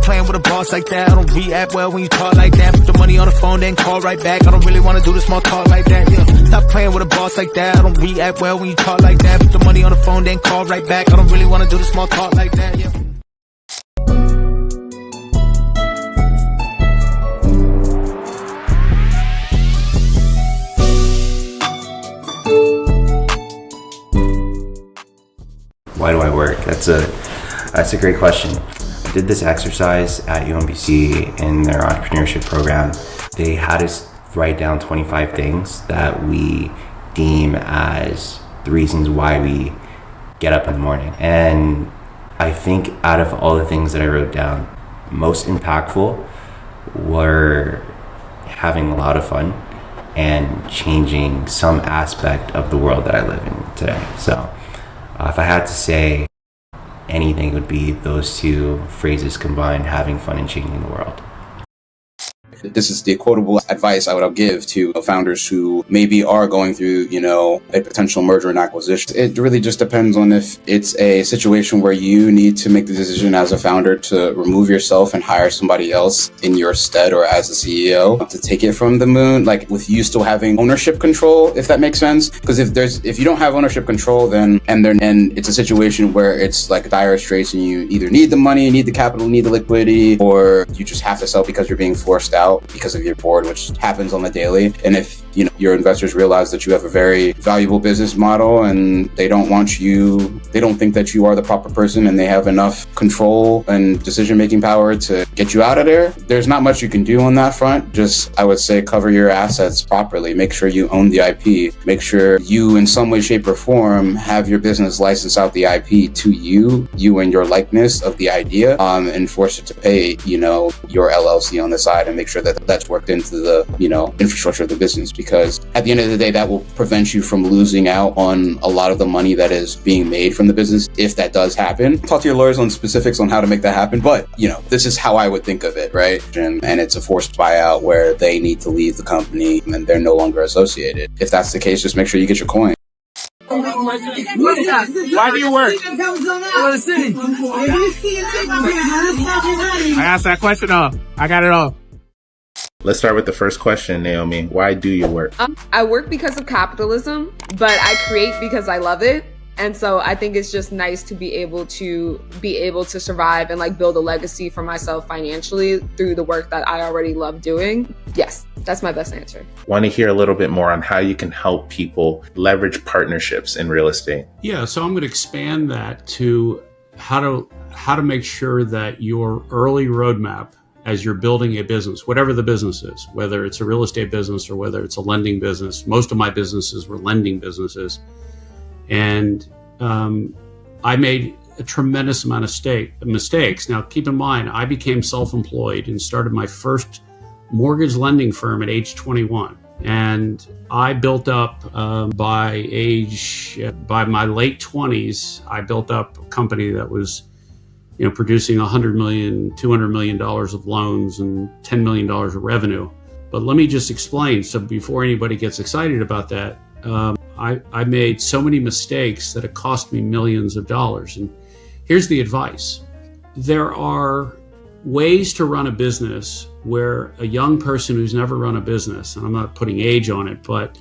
playing with a boss like that. I don't react well when you talk like that. Put the money on the phone, then call right back. I don't really wanna do the small talk like that. Yeah, stop playing with a boss like that. I don't react well when you talk like that. Put the money on the phone, then call right back. I don't really wanna do the small talk like that. Yeah. Why do I work? That's a great question. I did this exercise at UMBC in their entrepreneurship program. They had us write down 25 things that we deem as the reasons why we get up in the morning. And I think out of all the things that I wrote down, most impactful were having a lot of fun and changing some aspect of the world that I live in today. So if I had to say anything, it would be those two phrases combined: having fun and changing the world. This is the quotable advice I would give to founders who maybe are going through, a potential merger and acquisition. It really just depends on if it's a situation where you need to make the decision as a founder to remove yourself and hire somebody else in your stead or as a CEO to take it from the moon, like with you still having ownership control, if that makes sense. Because if you don't have ownership control, then it's a situation where it's like dire straits and you either need the money, need the capital, need the liquidity, or you just have to sell because you're being forced out because of your board, which happens on the daily. And if your investors realize that you have a very valuable business model and they don't think that you are the proper person and they have enough control and decision-making power to get you out of there, there's not much you can do on that front. Just, I would say, cover your assets properly. Make sure you own the IP. Make sure you, in some way, shape, or form, have your business license out the IP to you and your likeness of the idea, and force it to pay, your LLC on the side, and make sure that that's worked into the, infrastructure of the business. Because at the end of the day, that will prevent you from losing out on a lot of the money that is being made from the business if that does happen. Talk to your lawyers on specifics on how to make that happen. But, this is how I would think of it, right? And it's a forced buyout where they need to leave the company and they're no longer associated. If that's the case, just make sure you get your coin. Why do you work? I asked that question off. I got it off. Let's start with the first question, Naomi. Why do you work? I work because of capitalism, but I create because I love it. And so I think it's just nice to be able to survive and build a legacy for myself financially through the work that I already love doing. Yes, that's my best answer. Want to hear a little bit more on how you can help people leverage partnerships in real estate? Yeah, so I'm going to expand that to how to make sure that your early roadmap as you're building a business, whatever the business is, whether it's a real estate business or whether it's a lending business. Most of my businesses were lending businesses. And I made a tremendous amount of mistakes. Now, keep in mind, I became self-employed and started my first mortgage lending firm at age 21. And I built up by my late 20s, I built up a company that was producing $100 million, $200 million of loans and $10 million of revenue. But let me just explain. So before anybody gets excited about that, I made so many mistakes that it cost me millions of dollars. And here's the advice. There are ways to run a business where a young person who's never run a business, and I'm not putting age on it, but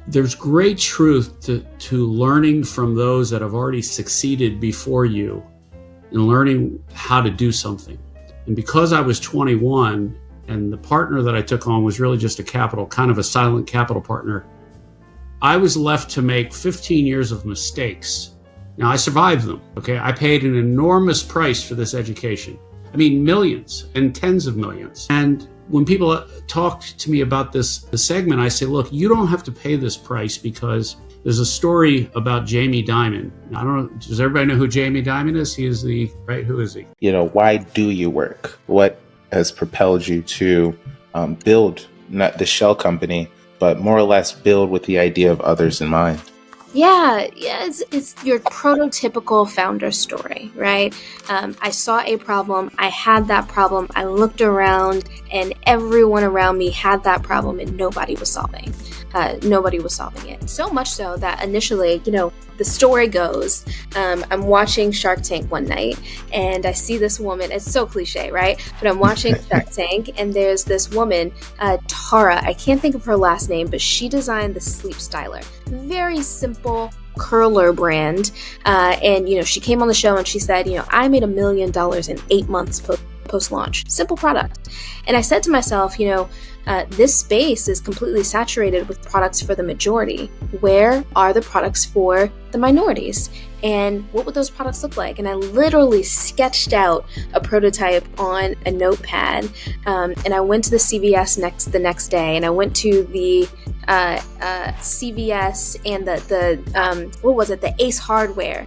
there's great truth to learning from those that have already succeeded before you and learning how to do something. And because I was 21 and the partner that I took on was really just kind of a silent capital partner, I was left to make 15 years of mistakes. Now, I survived them, okay? I paid an enormous price for this education. I mean, millions and tens of millions. And when people talk to me about this segment, I say, look, you don't have to pay this price because there's a story about Jamie Dimon. I don't know, does everybody know who Jamie Dimon is? He is who is he? Why do you work? What has propelled you to build not the shell company, but more or less build with the idea of others in mind? Yeah, it's your prototypical founder story, right? I saw a problem, I had that problem, I looked around, and everyone around me had that problem and nobody was solving. nobody was solving it. So much so that initially, the story goes, I'm watching Shark Tank one night and I see this woman. It's so cliche, right? But I'm watching Shark Tank and there's this woman, Tara. I can't think of her last name, but she designed the Sleep Styler. Very simple curler brand. And she came on the show and she said, I made $1 million in 8 months post-launch. Simple product. And I said to myself, this space is completely saturated with products for the majority. Where are the products for the minorities? And what would those products look like? And I literally sketched out a prototype on a notepad. And I went to the CVS the next day, and I went to the CVS and the Ace Hardware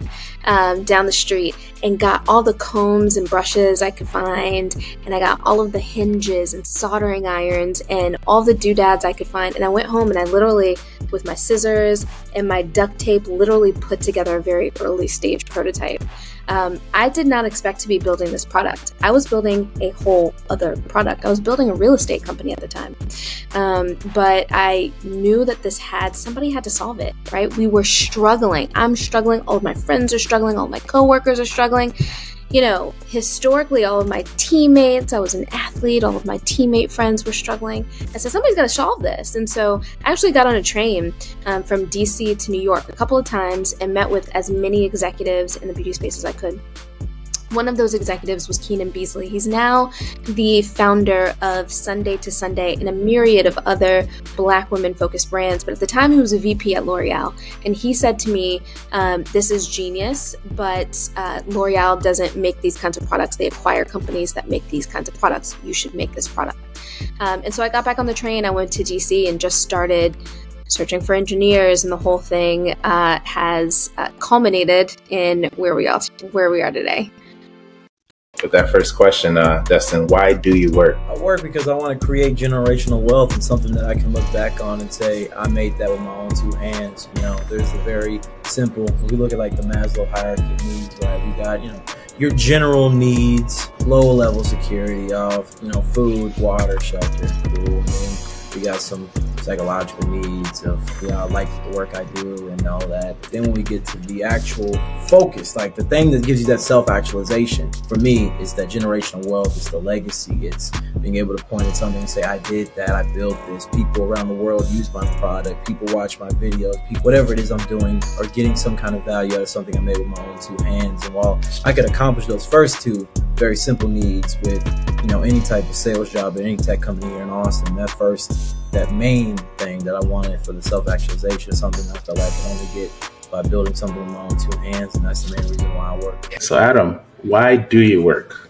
down the street, and got all the combs and brushes I could find, and I got all of the hinges and soldering irons and all the doodads I could find. And I went home and I literally, with my scissors and my duct tape, literally put together a very early stage prototype. I did not expect to be building this product. I was building a whole other product. I was building a real estate company at the time. But I knew that somebody had to solve it, right? We were struggling. I'm struggling. All of my friends are struggling. All of my coworkers are struggling. Historically, all of my teammates, I was an athlete, all of my teammate friends were struggling. I said, somebody's got to solve this. And so I actually got on a train from DC to New York a couple of times and met with as many executives in the beauty space as I could. One of those executives was Keenan Beasley. He's now the founder of Sunday to Sunday and a myriad of other Black women-focused brands. But at the time, he was a VP at L'Oreal. And he said to me, this is genius, but L'Oreal doesn't make these kinds of products. They acquire companies that make these kinds of products. You should make this product. And so I got back on the train. I went to DC and just started searching for engineers, and the whole thing has culminated in where we are today. With that first question, Dustin, why do you work? I work because I want to create generational wealth and something that I can look back on and say, I made that with my own two hands. There's a very simple, when we look at like the Maslow hierarchy of needs, right? We got, your general needs, low level security of, food, water, shelter, cool. And then we got some psychological needs of, I like the work I do and all that. But then when we get to the actual focus, like the thing that gives you that self-actualization, for me, is that generational wealth, it's the legacy, it's being able to point at something and say, I did that, I built this, people around the world use my product, people watch my videos, whatever it is I'm doing, or getting some kind of value out of something I made with my own two hands. And while I could accomplish those first two very simple needs with, any type of sales job at any tech company here in Austin, that main thing that I wanted for the self-actualization is something I felt like I could only get by building something with my own two hands, and that's the main reason why I work. So Adam, why do you work?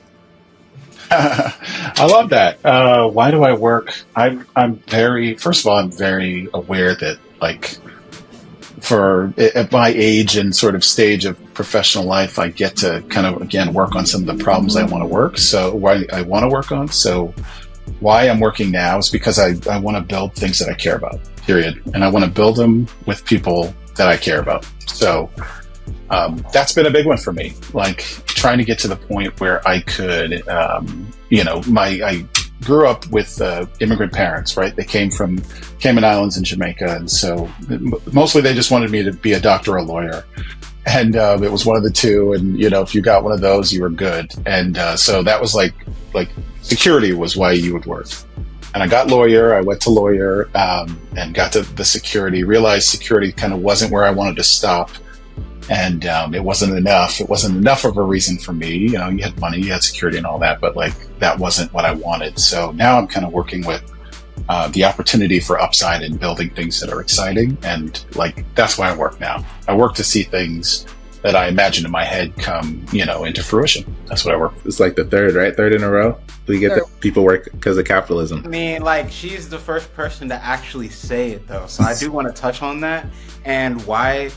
I love that. Why do I work? I'm very aware that, like, at my age and sort of stage of professional life, I get to kind of, again, work on some of the problems I want to work. So why I'm working now is because I want to build things that I care about, period. And I want to build them with people that I care about. So that's been a big one for me, like trying to get to the point where I could, I grew up with immigrant parents, right? They came from Cayman Islands and Jamaica. And so mostly they just wanted me to be a doctor or a lawyer. And it was one of the two. And, if you got one of those, you were good. And so that was like security was why you would work. And I got lawyer. I went to lawyer and got to the security, realized security kind of wasn't where I wanted to stop. And it wasn't enough. It wasn't enough of a reason for me. You had money, you had security and all that, but that wasn't what I wanted. So now I'm kind of working with the opportunity for upside and building things that are exciting. And that's why I work now. I work to see things that I imagine in my head come, into fruition. That's what I work with. It's like the third in a row. We get the people work because of capitalism. I mean, she's the first person to actually say it, though. So I do want to touch on that. And why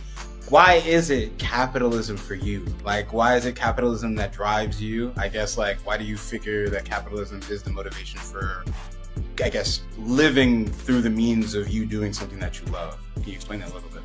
is it capitalism for you? Why is it capitalism that drives you? I guess, why do you figure that capitalism is the motivation for, I guess, living through the means of you doing something that you love? Can you explain that a little bit?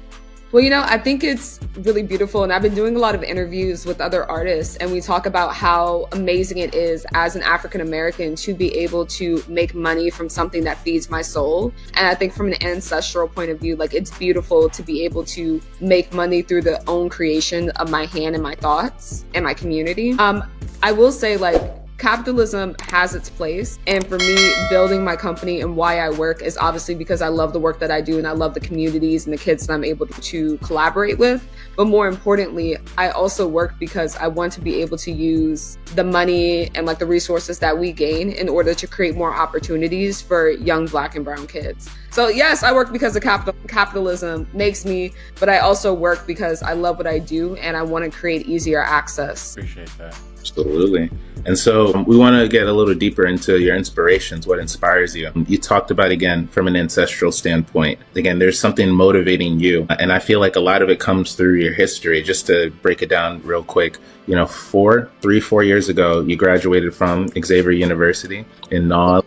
Well, I think it's really beautiful. And I've been doing a lot of interviews with other artists, and we talk about how amazing it is as an African American to be able to make money from something that feeds my soul. And I think from an ancestral point of view, like, it's beautiful to be able to make money through the own creation of my hand and my thoughts and my community. I will say, like, capitalism has its place. And for me, building my company and why I work is obviously because I love the work that I do and I love the communities and the kids that I'm able to collaborate with. But more importantly, I also work because I want to be able to use the money and like the resources that we gain in order to create more opportunities for young Black and brown kids. So yes, I work because of capitalism makes me, but I also work because I love what I do and I want to create easier access. Appreciate that. Absolutely. And so we want to get a little deeper into your inspirations, what inspires you. You talked about, again, from an ancestral standpoint. Again, there's something motivating you. And I feel like a lot of it comes through your history. Just to break it down real quick, 4 years ago, you graduated from Xavier University in Knowledge.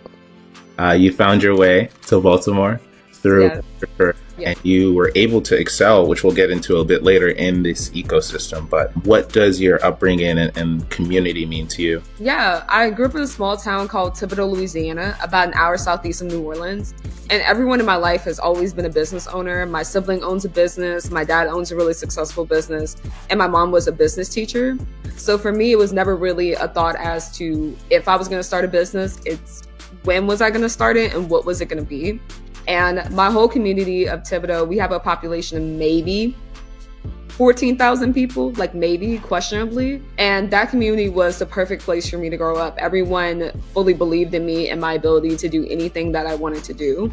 You found your way to Baltimore through and you were able to excel, which we'll get into a bit later, in this ecosystem. But what does your upbringing and community mean to you? Yeah, I grew up in a small town called Thibodaux, Louisiana, about an hour southeast of New Orleans. And everyone in my life has always been a business owner. My sibling owns a business, my dad owns a really successful business, and my mom was a business teacher. So for me, it was never really a thought as to if I was going to start a business, it's when was I going to start it and what was it going to be? And my whole community of Thibodaux, we have a population of maybe 14,000 people, like maybe, questionably. And that community was the perfect place for me to grow up. Everyone fully believed in me and my ability to do anything that I wanted to do.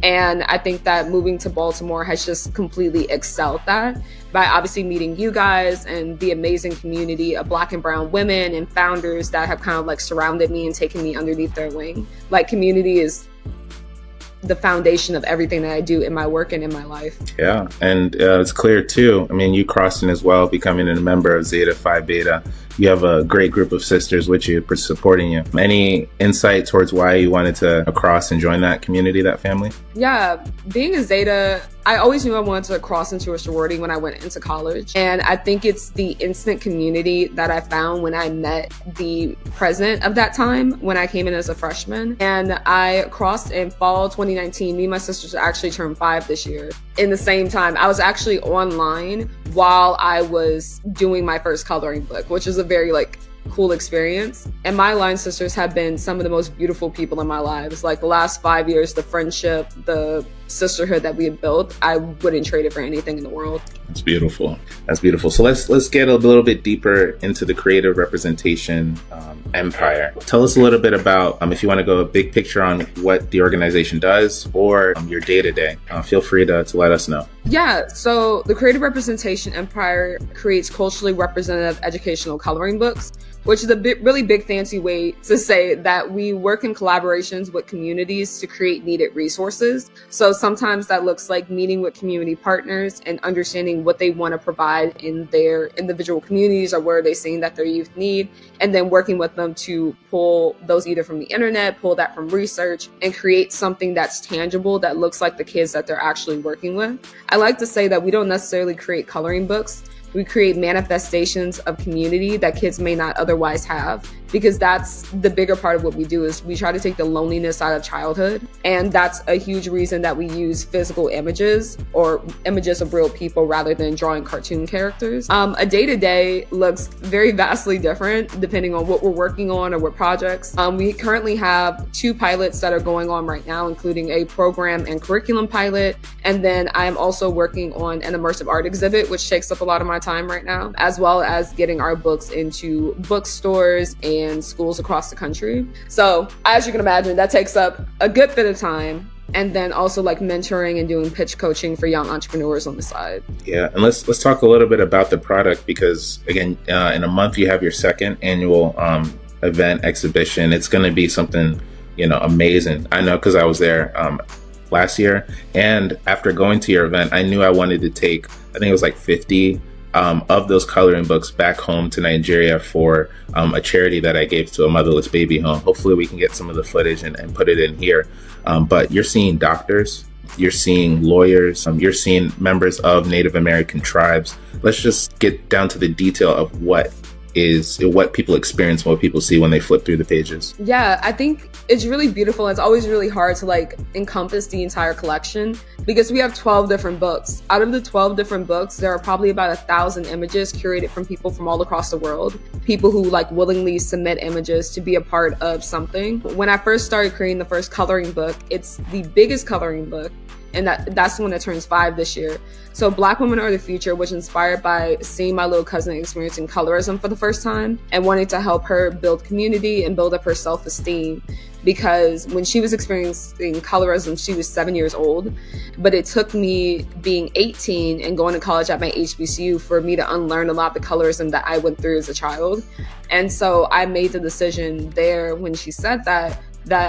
And I think that moving to Baltimore has just completely excelled that by obviously meeting you guys and the amazing community of Black and brown women and founders that have kind of like surrounded me and taken me underneath their wing. Like, community is the foundation of everything that I do in my work and in my life. Yeah, and it's clear too. I mean, you crossing as well, becoming a member of Zeta Phi Beta. You have a great group of sisters with you, supporting you. Any insight towards why you wanted to cross and join that community, that family? Yeah, being a Zeta, I always knew I wanted to cross into a sorority when I went into college. And I think it's the instant community that I found when I met the president of that time, when I came in as a freshman. And I crossed in fall 2019. Me and my sisters actually turned 5 this year. In the same time, I was actually online while I was doing my first coloring book, which is a very cool experience. And my line sisters have been some of the most beautiful people in my lives. Like, the last 5 years, the friendship, the sisterhood that we have built, I wouldn't trade it for anything in the world. That's beautiful. That's beautiful. So let's get a little bit deeper into the creative representation empire. Tell us a little bit about, if you want to go a big picture on what the organization does, or your day-to-day. Feel free to let us know. Yeah, so the Creative Representation Empire creates culturally representative educational coloring books, which is a really big fancy way to say that we work in collaborations with communities to create needed resources. So sometimes that looks like meeting with community partners and understanding what they want to provide in their individual communities, or where they're seeing that their youth need, and then working with them to pull those either from the internet, pull that from research, and create something that's tangible that looks like the kids that they're actually working with. I like to say that we don't necessarily create coloring books. We create manifestations of community that kids may not otherwise have, because that's the bigger part of what we do, is we try to take the loneliness out of childhood. And that's a huge reason that we use physical images, or images of real people, rather than drawing cartoon characters. A day-to-day looks very vastly different depending on what we're working on or what projects. We currently have 2 pilots that are going on right now, including a program and curriculum pilot. And then I'm also working on an immersive art exhibit, which takes up a lot of my time right now, as well as getting our books into bookstores and schools across the country. So as you can imagine, that takes up a good bit of time. And then also mentoring and doing pitch coaching for young entrepreneurs on the side. Yeah, and let's talk a little bit about the product, because again, in a month you have your second annual event exhibition. It's going to be something amazing. I know, because I was there last year, and after going to your event, I knew I wanted to take, I think it was 50 of those coloring books back home to Nigeria for a charity that I gave to a motherless baby home. Hopefully we can get some of the footage and put it in here. But you're seeing doctors You're seeing lawyers, you're seeing members of Native American tribes. Let's just get down to the detail of what people experience, what people see when they flip through the pages. Yeah, I think it's really beautiful. It's always really hard to like encompass the entire collection because we have 12 different books. Out of the 12 different books, there are probably about 1,000 images curated from people from all across the world. People who like willingly submit images to be a part of something. When I first started creating the first coloring book, it's the biggest coloring book. And that's the one that turns 5 this year. So Black Women Are the Future was inspired by seeing my little cousin experiencing colorism for the first time and wanting to help her build community and build up her self-esteem. Because when she was experiencing colorism, she was 7 years old. But it took me being 18 and going to college at my HBCU for me to unlearn a lot of the colorism that I went through as a child. And so I made the decision there when she said that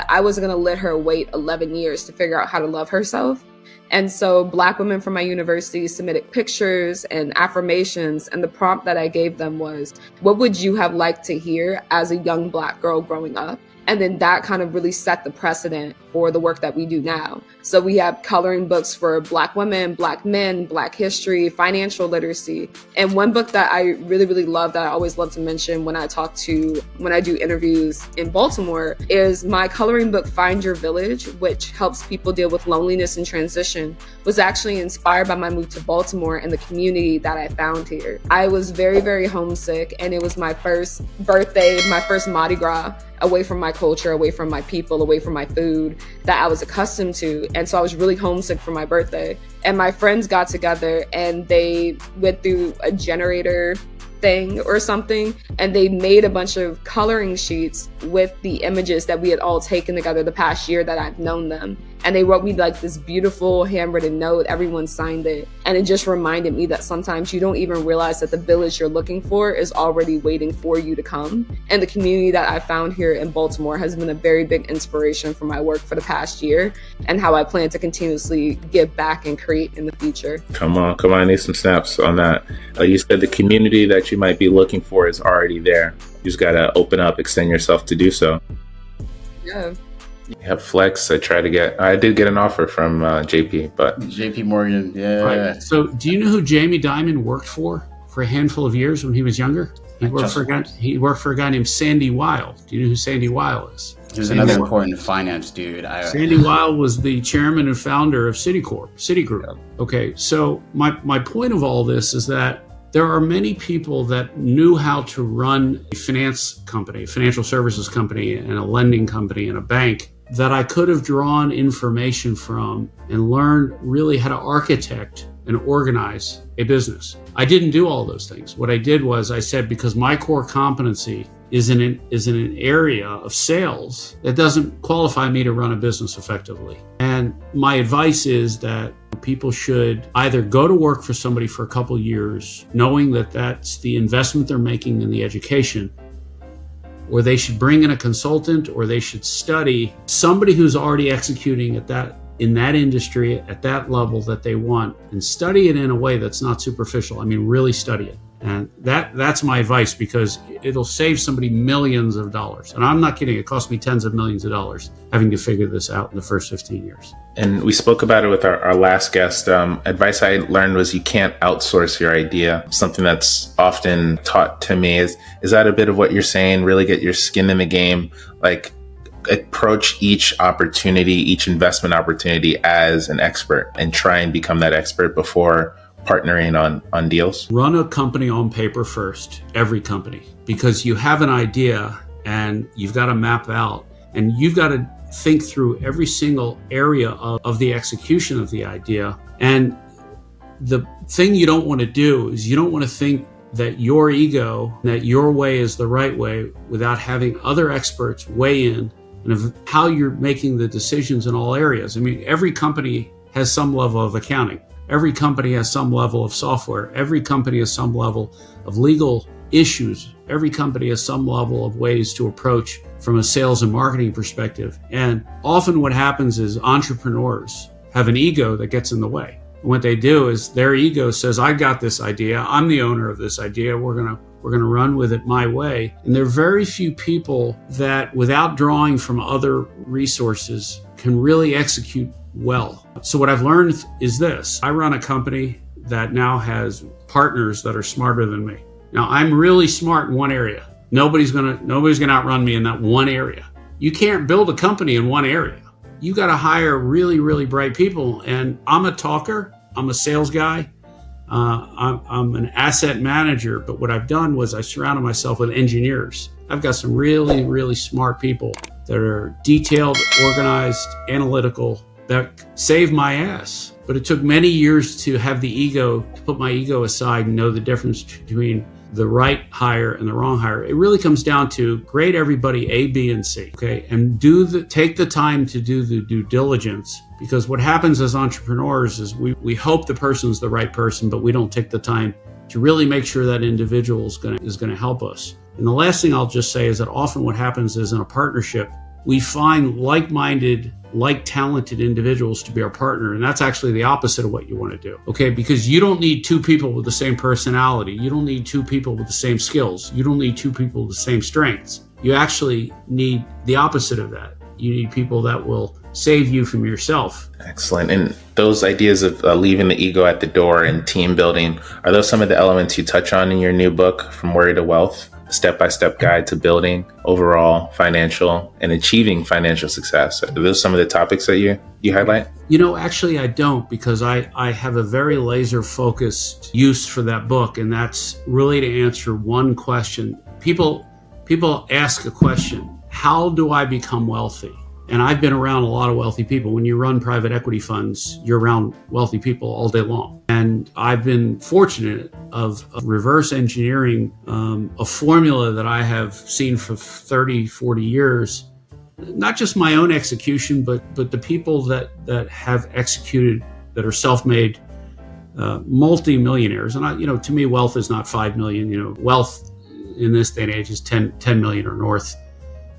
I wasn't going to let her wait 11 years to figure out how to love herself. And so Black women from my university submitted pictures and affirmations. And the prompt that I gave them was, what would you have liked to hear as a young Black girl growing up? And then that kind of really set the precedent for the work that we do now. So we have coloring books for Black women, Black men, Black history, financial literacy. And one book that I really, really love that I always love to mention when I do interviews in Baltimore is my coloring book, Find Your Village, which helps people deal with loneliness and transition, was actually inspired by my move to Baltimore and the community that I found here. I was very, very homesick, and it was my first birthday, my first Mardi Gras, away from my culture, away from my people, away from my food that I was accustomed to. And so I was really homesick for my birthday. And my friends got together and they went through a generator thing or something, and they made a bunch of coloring sheets with the images that we had all taken together the past year that I've known them. And they wrote me like this beautiful handwritten note. Everyone signed it. And it just reminded me that sometimes you don't even realize that the village you're looking for is already waiting for you to come. And the community that I found here in Baltimore has been a very big inspiration for my work for the past year and how I plan to continuously give back and create in the future. Come on. I need some snaps on that. You said the community that you might be looking for is already there. You just got to open up, extend yourself to do so. Yeah. Yep, Flex. I did get an offer from JP, but JP Morgan, yeah. Right. So, do you know who Jamie Dimon worked for a handful of years when he was younger? He worked for a guy named Sandy Weil. Do you know who Sandy Weil is? He was another important finance dude. Sandy Weil was the chairman and founder of Citigroup. Yep. Okay, so my point of all this is that there are many people that knew how to run a finance company, a financial services company, and a lending company, and a bank that I could have drawn information from and learned really how to architect and organize a business. I didn't do all those things. What I did was I said, because my core competency is in an area of sales that doesn't qualify me to run a business effectively. And my advice is that people should either go to work for somebody for a couple years, knowing that that's the investment they're making in the education, or they should bring in a consultant, or they should study somebody who's already executing in that industry at that level that they want, and study it in a way that's not superficial. I mean, really study it. And that's my advice, because it'll save somebody millions of dollars. And I'm not kidding. It cost me tens of millions of dollars having to figure this out in the first 15 years. And we spoke about it with our last guest. Advice I learned was you can't outsource your idea. Something that's often taught to me is that a bit of what you're saying? Really get your skin in the game, like approach each opportunity, each investment opportunity as an expert, and try and become that expert before partnering on deals. Run a company on paper first, every company, because you have an idea and you've got to map out, and you've got to think through every single area of the execution of the idea. And the thing you don't want to do is you don't want to think that your ego, that your way is the right way, without having other experts weigh in and of how you're making the decisions in all areas. I mean, every company has some level of accounting. Every company has some level of software. Every company has some level of legal issues. Every company has some level of ways to approach from a sales and marketing perspective. And often what happens is entrepreneurs have an ego that gets in the way. And what they do is their ego says, I got this idea. I'm the owner of this idea. We're going to run with it my way. And there are very few people that, without drawing from other resources, can really execute well. So what I've learned is this. I run a company that now has partners that are smarter than me. Now, I'm really smart in one area. Nobody's gonna outrun me in that one area. You can't build a company in one area. You got to hire really, really bright people. And I'm a talker. I'm a sales guy. I'm an asset manager. But what I've done was I surrounded myself with engineers. I've got some really, really smart people that are detailed, organized, analytical, that save my ass. But it took many years to have the ego, to put my ego aside and know the difference between the right hire and the wrong hire. It really comes down to grade everybody A, B, and C, okay? And take the time to do the due diligence, because what happens as entrepreneurs is we hope the person's the right person, but we don't take the time to really make sure that individual is gonna help us. And the last thing I'll just say is that often what happens is in a partnership, we find like-minded, like-talented individuals to be our partner. And that's actually the opposite of what you want to do, okay? Because you don't need two people with the same personality. You don't need two people with the same skills. You don't need two people with the same strengths. You actually need the opposite of that. You need people that will save you from yourself. Excellent. And those ideas of leaving the ego at the door and team building, are those some of the elements you touch on in your new book, From Worry to Wealth? Step-by-step guide to building overall financial and achieving financial success. Are those some of the topics that you highlight? Actually I don't, because I have a very laser focused use for that book. And that's really to answer one question. People ask a question: how do I become wealthy? And I've been around a lot of wealthy people. When you run private equity funds, you're around wealthy people all day long. And I've been fortunate of reverse engineering a formula that I have seen for 30, 40 years. Not just my own execution, but the people that have executed, that are self-made multi-millionaires. And to me, wealth is not 5 million. Wealth in this day and age is 10 million or north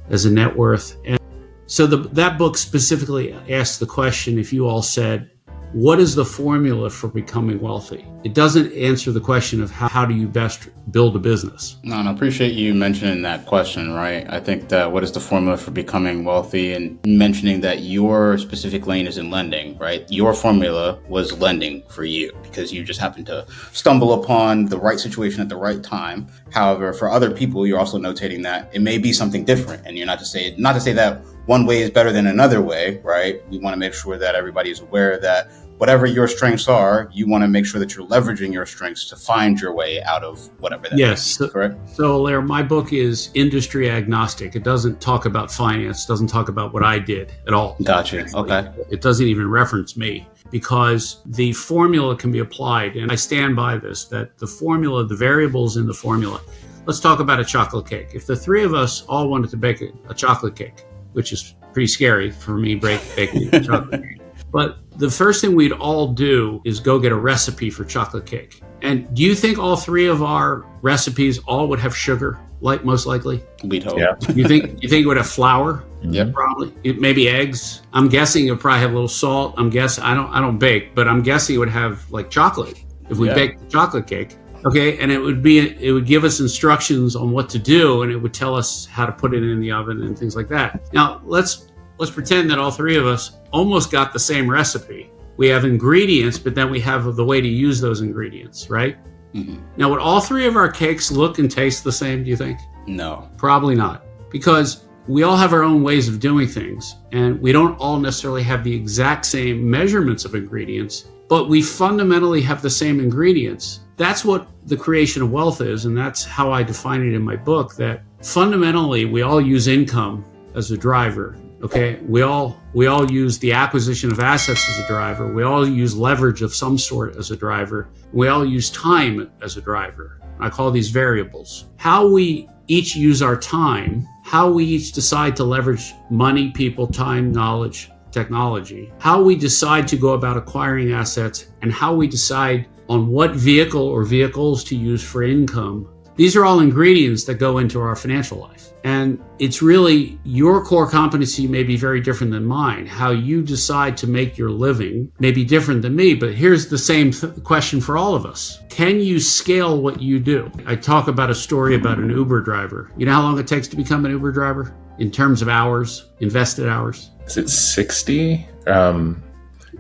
as a net worth. And so that book specifically asks the question, if you all said, what is the formula for becoming wealthy? It doesn't answer the question of how do you best build a business. No, I appreciate you mentioning that question, right? I think that what is the formula for becoming wealthy, and mentioning that your specific lane is in lending, right? Your formula was lending for you because you just happened to stumble upon the right situation at the right time. However, for other people, you're also notating that it may be something different, and you're not to say that one way is better than another way, right? We want to make sure that everybody is aware that whatever your strengths are, you want to make sure that you're leveraging your strengths to find your way out of whatever that is. Correct? So, Alairé, my book is industry agnostic. It doesn't talk about finance, doesn't talk about what I did at all. Gotcha. Okay. It doesn't even reference me, because the formula can be applied. And I stand by this, that the formula, the variables in the formula. Let's talk about a chocolate cake. If the three of us all wanted to bake a chocolate cake, which is pretty scary for me baking a chocolate cake. But the first thing we'd all do is go get a recipe for chocolate cake. And do you think all three of our recipes all would have sugar, most likely? We'd hope. Yeah. You think it would have flour? Yep. Probably. Maybe eggs. I'm guessing it would probably have a little salt. I don't bake, but I'm guessing it would have chocolate if we baked the chocolate cake. Okay, and it would give us instructions on what to do, and it would tell us how to put it in the oven and things like that. Now, let's pretend that all three of us almost got the same recipe. We have ingredients, but then we have the way to use those ingredients, right? Mm-hmm. Now, would all three of our cakes look and taste the same, do you think? No. Probably not, because we all have our own ways of doing things, and we don't all necessarily have the exact same measurements of ingredients, but we fundamentally have the same ingredients. That's what the creation of wealth is, and that's how I define it in my book, that fundamentally we all use income as a driver. Okay, we all use the acquisition of assets as a driver. We all use leverage of some sort as a driver. We all use time as a driver. I call these variables. How we each use our time, how we each decide to leverage money, people, time, knowledge, technology, how we decide to go about acquiring assets, and how we decide on what vehicle or vehicles to use for income, These are all ingredients that go into our financial life. And it's really your core competency may be very different than mine. How you decide to make your living may be different than me, but here's the same question for all of us. Can you scale what you do? I talk about a story about an Uber driver. You know how long it takes to become an Uber driver in terms of hours, invested hours? Is it 60 to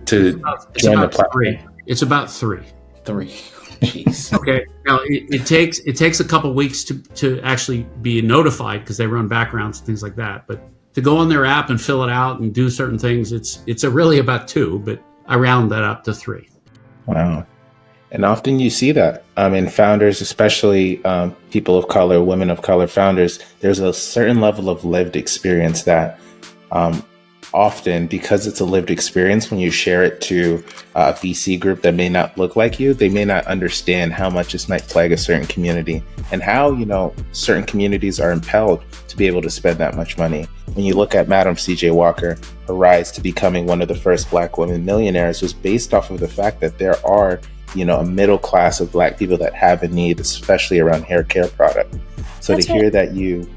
join the platform? It's about 3. 3. Jeez. Okay. Now it takes a couple weeks to actually be notified because they run backgrounds and things like that. But to go on their app and fill it out and do certain things, it's really about 2, but I round that up to 3. Wow. And often you see that in founders, especially people of color, women of color founders. There's a certain level of lived experience that often, because it's a lived experience, when you share it to a VC group that may not look like you, they may not understand how much this might plague a certain community and how, certain communities are impelled to be able to spend that much money. When you look at Madam C.J. Walker, her rise to becoming one of the first Black women millionaires was based off of the fact that there are, a middle class of Black people that have a need, especially around hair care product. So to hear that you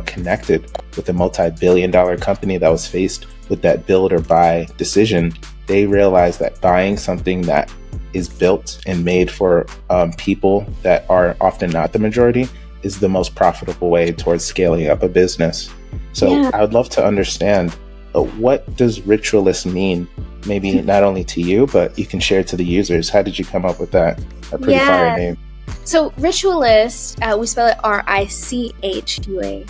connected with a multi-billion-dollar company that was faced with that build or buy decision, they realized that buying something that is built and made for people that are often not the majority is the most profitable way towards scaling up a business. So I would love to understand, what does ritualist mean? Maybe not only to you, but you can share it to the users. How did you come up with that? A pretty fire name. So ritualist, we spell it RICHUALIST.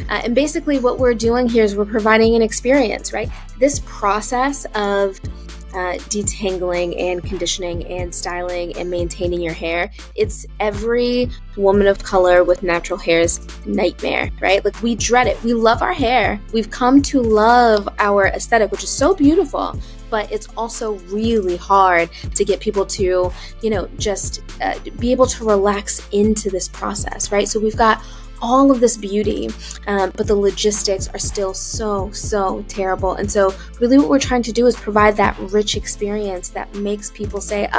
And basically what we're doing here is we're providing an experience, right? This process of detangling and conditioning and styling and maintaining your hair, it's every woman of color with natural hair's nightmare, right? Like, we dread it. We love our hair. We've come to love our aesthetic, which is so beautiful, but it's also really hard to get people to, just be able to relax into this process, right? So we've got all of this beauty, but the logistics are still so terrible. And so really what we're trying to do is provide that rich experience that makes people say,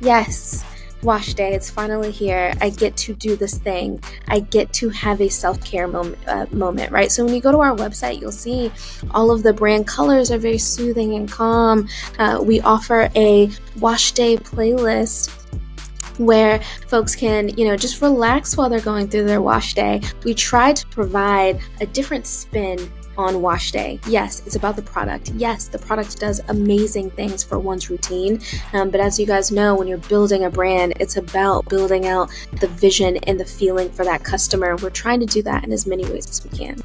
yes, wash day, it's finally here. I get to do this thing. I get to have a self-care moment, right? So when you go to our website, you'll see all of the brand colors are very soothing and calm. We offer a wash day playlist where folks can, just relax while they're going through their wash day. We try to provide a different spin on wash day. Yes, it's about the product. Yes, the product does amazing things for one's routine. But as you guys know, when you're building a brand, it's about building out the vision and the feeling for that customer. We're trying to do that in as many ways as we can.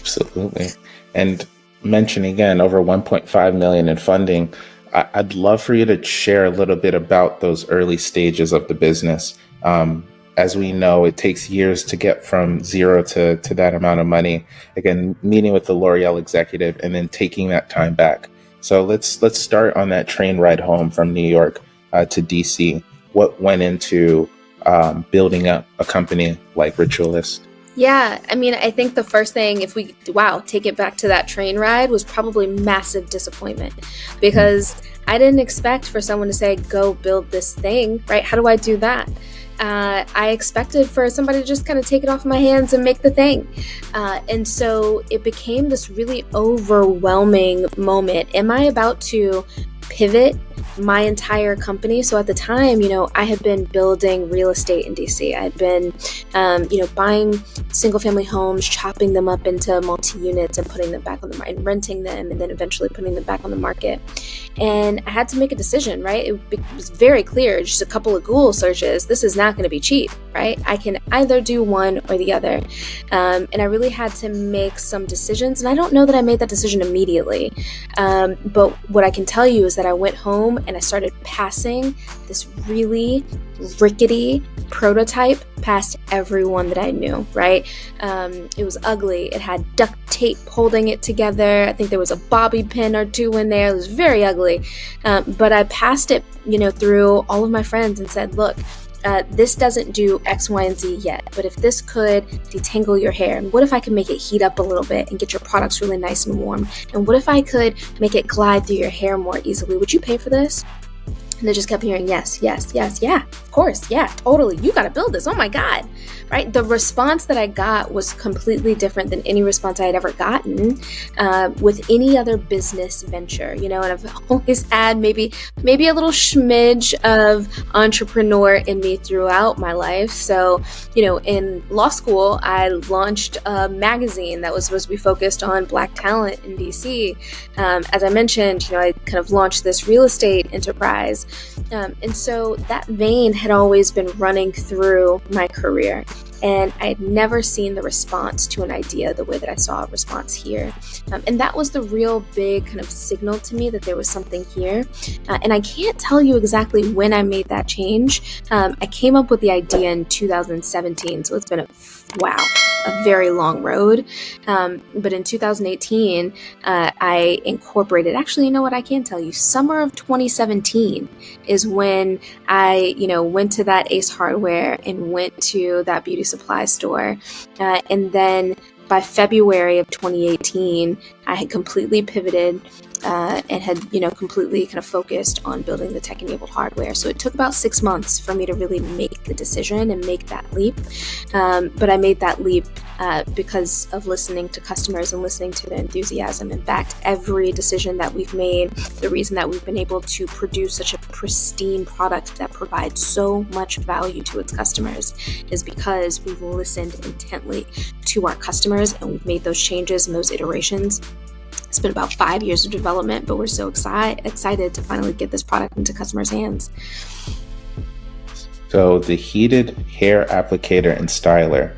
Absolutely. And mention again, over 1.5 million in funding. I'd love for you to share a little bit about those early stages of the business. As we know, it takes years to get from zero to that amount of money. Again, meeting with the L'Oreal executive and then taking that time back. So let's start on that train ride home from New York to DC. What went into building up a company like Ritualist? Yeah, I think the first thing, if we, take it back to that train ride, was probably massive disappointment, because I didn't expect for someone to say, go build this thing, right? How do I do that? I expected for somebody to just kind of take it off my hands and make the thing. And so it became this really overwhelming moment. Am I about to pivot my entire company? So at the time, I had been building real estate in DC. I had been, buying single family homes, chopping them up into multi-units and putting them back on the market, and renting them, and then eventually putting them back on the market. And I had to make a decision, right? It was very clear, just a couple of Google searches, this is not going to be cheap, right? I can either do one or the other. And I really had to make some decisions. And I don't know that I made that decision immediately. But what I can tell you is that I went home and I started passing this really rickety prototype past everyone that I knew, right? It was ugly. It had duct tape holding it together. I think there was a bobby pin or two in there. It was very ugly. But I passed it, through all of my friends and said, look, this doesn't do X, Y, and Z yet, but if this could detangle your hair, and what if I could make it heat up a little bit and get your products really nice and warm? And what if I could make it glide through your hair more easily? Would you pay for this? And I just kept hearing, yes, yes, yes, yeah, of course, yeah, totally. You got to build this. Oh my God. Right? The response that I got was completely different than any response I had ever gotten with any other business venture, and I've always had maybe a little smidge of entrepreneur in me throughout my life. So, in law school, I launched a magazine that was supposed to be focused on Black talent in DC. As I mentioned, I kind of launched this real estate enterprise. And so that vein had always been running through my career. And I had never seen the response to an idea the way that I saw a response here. And that was the real big kind of signal to me that there was something here. And I can't tell you exactly when I made that change. I came up with the idea in 2017, so it's been a very long road. But in 2018, I incorporated, actually, you know what, I can tell you, summer of 2017 is when I, went to that Ace Hardware and went to that beauty supply store. And then by February of 2018, I had completely pivoted and had, completely kind of focused on building the tech-enabled hardware. So it took about 6 months for me to really make the decision and make that leap. But I made that leap because of listening to customers and listening to their enthusiasm. In fact, every decision that we've made, the reason that we've been able to produce such a pristine product that provides so much value to its customers is because we've listened intently to our customers and we've made those changes and those iterations. It's been about 5 years of development, but we're so excited to finally get this product into customers' hands. So the heated hair applicator and styler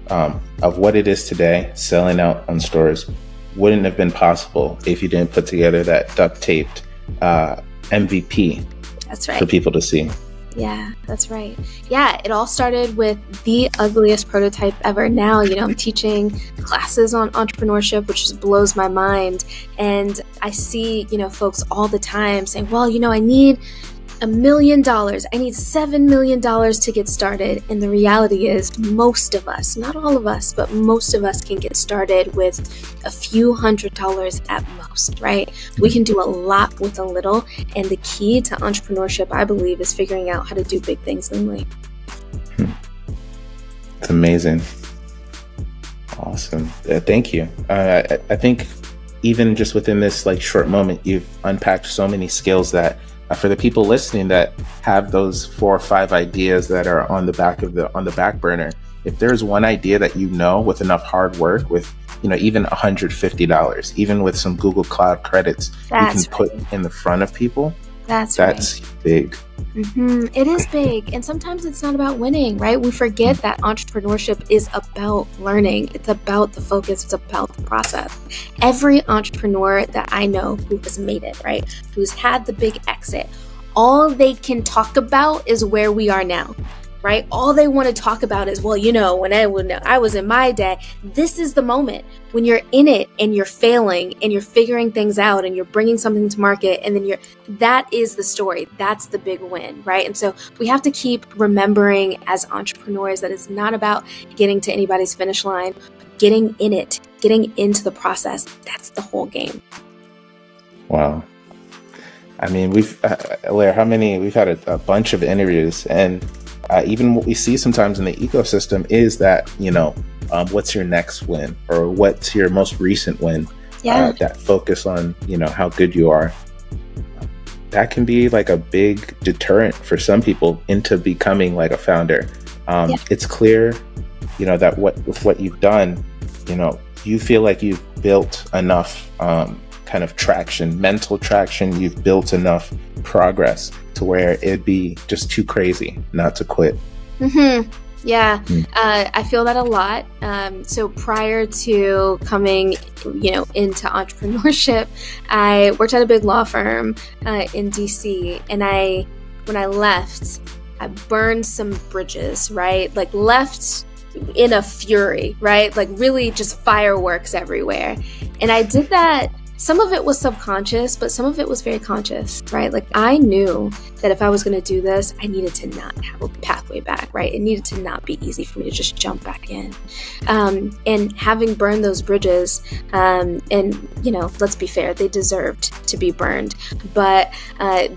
of what it is today, selling out on stores, wouldn't have been possible if you didn't put together that duct taped MVP. That's right. For people to see. Yeah, that's right. Yeah, it all started with the ugliest prototype ever. Now, I'm teaching classes on entrepreneurship, which just blows my mind. And I see, folks all the time saying, well, I need $1 million. I need $7 million to get started. And the reality is most of us, not all of us, but most of us can get started with a few $100s at most, right? We can do a lot with a little. And the key to entrepreneurship, I believe, is figuring out how to do big things leanly. It's amazing. Awesome. Thank you. I think even just within this short moment, you've unpacked so many skills that for the people listening that have those 4 or 5 ideas that are on the back burner, if there's one idea that with enough hard work, with even $150, even with some Google Cloud credits, you can put in the front of people. That's big. Mm-hmm. It is big. And sometimes it's not about winning, right? We forget that entrepreneurship is about learning. It's about the focus. It's about the process. Every entrepreneur that I know who has made it, right? Who's had the big exit, all they can talk about is where we are now. Right? All they want to talk about is, well, when I was in my day, this is the moment when you're in it and you're failing and you're figuring things out and you're bringing something to market. And then that is the story. That's the big win, right? And so we have to keep remembering as entrepreneurs that it's not about getting to anybody's finish line, but getting in it, getting into the process. That's the whole game. Wow. I mean, Alairé, we've had a bunch of interviews, and even what we see sometimes in the ecosystem is that, what's your next win or what's your most recent win? Yeah. That focus on, how good you are. That can be a big deterrent for some people into becoming a founder. It's clear, that with what you've done, you feel like you've built enough kind of traction, mental traction. You've built enough progress to where it'd be just too crazy not to quit. Mm-hmm. Yeah, I feel that a lot. So prior to coming, into entrepreneurship, I worked at a big law firm in DC, and when I left, I burned some bridges, right? Left in a fury, right? Really just fireworks everywhere. And I did that. Some of it was subconscious, but some of it was very conscious, right? I knew that if I was going to do this, I needed to not have a pathway back, right? It needed to not be easy for me to just jump back in. And having burned those bridges, and, let's be fair, they deserved not to be burned. But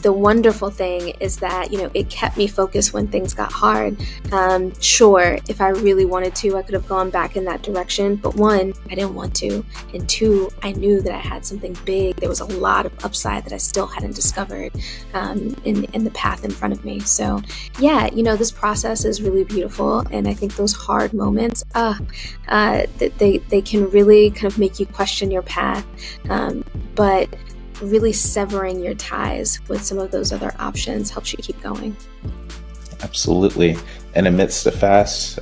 the wonderful thing is that, it kept me focused when things got hard. Sure, if I really wanted to, I could have gone back in that direction. But one, I didn't want to. And two, I knew that I had something big. There was a lot of upside that I still hadn't discovered in the path in front of me. So yeah, this process is really beautiful. And I think those hard moments, they can really kind of make you question your path. But really severing your ties with some of those other options helps you keep going. Absolutely. And amidst the fast,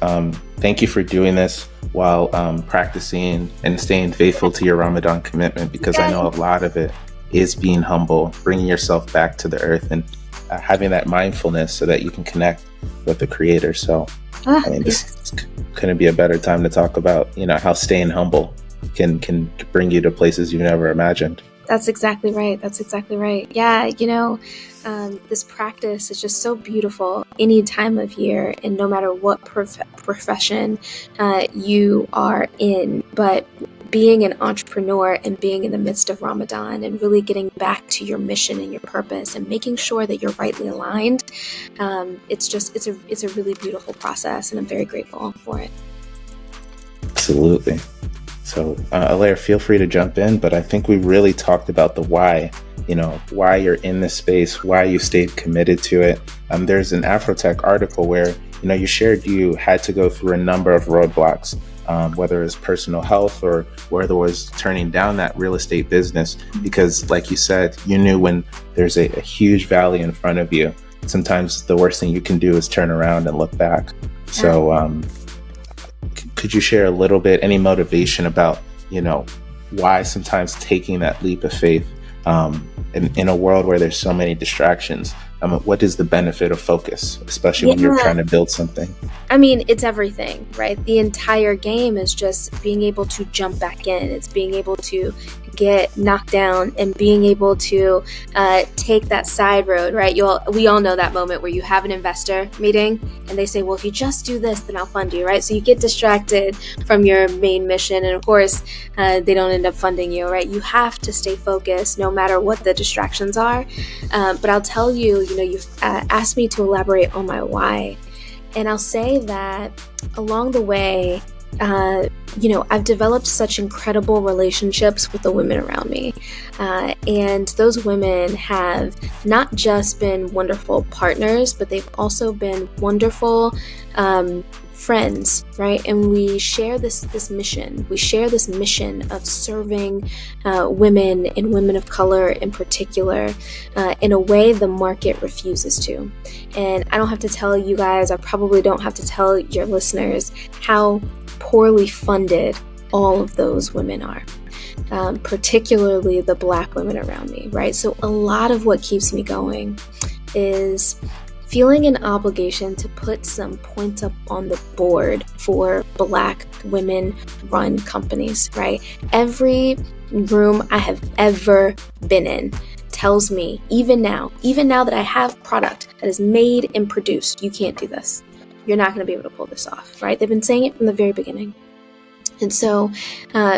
thank you for doing this while practicing and staying faithful to your Ramadan commitment, because I know a lot of it is being humble, bringing yourself back to the earth, and having that mindfulness so that you can connect with the Creator. So, this couldn't be a better time to talk about, how staying humble can bring you to places you've never imagined. That's exactly right. Yeah, this practice is just so beautiful any time of year, and no matter what profession you are in. But being an entrepreneur and being in the midst of Ramadan and really getting back to your mission and your purpose and making sure that you're rightly aligned, it's a really beautiful process, and I'm very grateful for it. Absolutely. So, Alairé, feel free to jump in, but I think we really talked about the why, why you're in this space, why you stayed committed to it. There's an Afrotech article where, you shared you had to go through a number of roadblocks, whether it's personal health or whether it was turning down that real estate business, because like you said, you knew when there's a huge valley in front of you, sometimes the worst thing you can do is turn around and look back. So, could you share a little bit, any motivation about, why sometimes taking that leap of faith in a world where there's so many distractions? What is the benefit of focus, especially when you're trying to build something? I mean, it's everything, right? The entire game is just being able to jump back in. It's being able to get knocked down and being able to take that side road, right? We all know that moment where you have an investor meeting and they say, well, if you just do this, then I'll fund you, right? So you get distracted from your main mission, and of course, they don't end up funding you, right? You have to stay focused no matter what the distractions are. But I'll tell you, you've asked me to elaborate on my why. And I'll say that along the way, I've developed such incredible relationships with the women around me. And those women have not just been wonderful partners, but they've also been wonderful friends, right? And we share this mission. We share this mission of serving women and women of color in particular in a way the market refuses to. And I don't have to tell you guys, I probably don't have to tell your listeners how poorly funded all of those women are, particularly the Black women around me, right? So a lot of what keeps me going is feeling an obligation to put some points up on the board for Black women-run companies, right? Every room I have ever been in tells me, even now that I have product that is made and produced, you can't do this. You're not going to be able to pull this off, right? They've been saying it from the very beginning. And so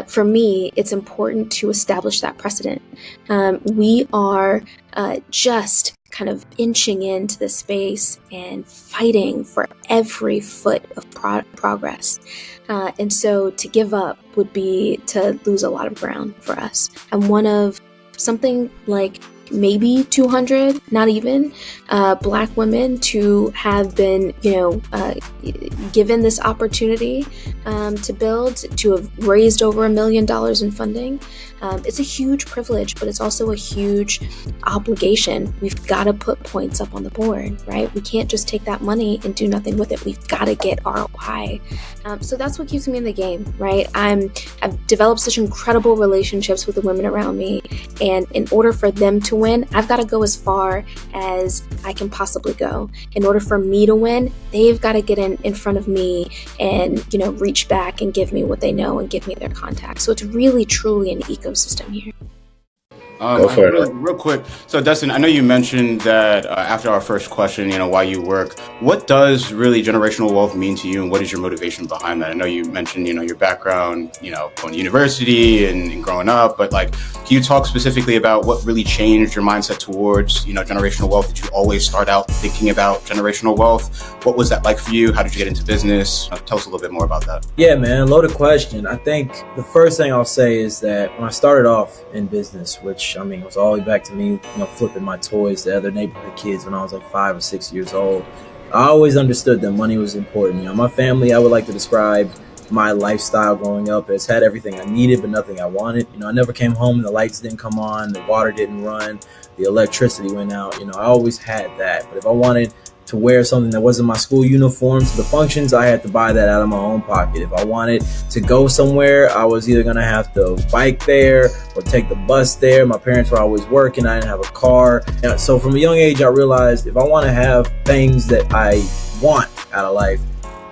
for me, it's important to establish that precedent. We are just kind of inching into the space and fighting for every foot of progress. And so to give up would be to lose a lot of ground for us. I'm one of something like maybe 200, not even, Black women to have been, given this opportunity to build, to have raised over $1 million in funding. It's a huge privilege, but it's also a huge obligation. We've got to put points up on the board, right? We can't just take that money and do nothing with it. We've got to get ROI. So that's what keeps me in the game, right? I've developed such incredible relationships with the women around me, and in order for them to win, I've got to go as far as I can possibly go. In order for me to win, they've got to get in front of me and, reach back and give me what they know and give me their contacts. So it's really, truly an ecosystem here. Go for it. Real quick. So, Dustin, I know you mentioned that after our first question, why you work. What does really generational wealth mean to you, and what is your motivation behind that? I know you mentioned, your background, going to university and growing up, but can you talk specifically about what really changed your mindset towards, generational wealth? Did you always start out thinking about generational wealth? What was that like for you? How did you get into business? Tell us a little bit more about that. Yeah, man, loaded question. I think the first thing I'll say is that when I started off in business, which it was all the way back to me, flipping my toys to other neighborhood kids when I was 5 or 6 years old. I always understood that money was important. My family, I would like to describe my lifestyle growing up as had everything I needed, but nothing I wanted. I never came home and the lights didn't come on, the water didn't run, the electricity went out. I always had that. But if I wanted to wear something that wasn't my school uniform to the functions, I had to buy that out of my own pocket. If I wanted to go somewhere, I was either going to have to bike there or take the bus there. My parents were always working. I didn't have a car. So from a young age, I realized if I want to have things that I want out of life,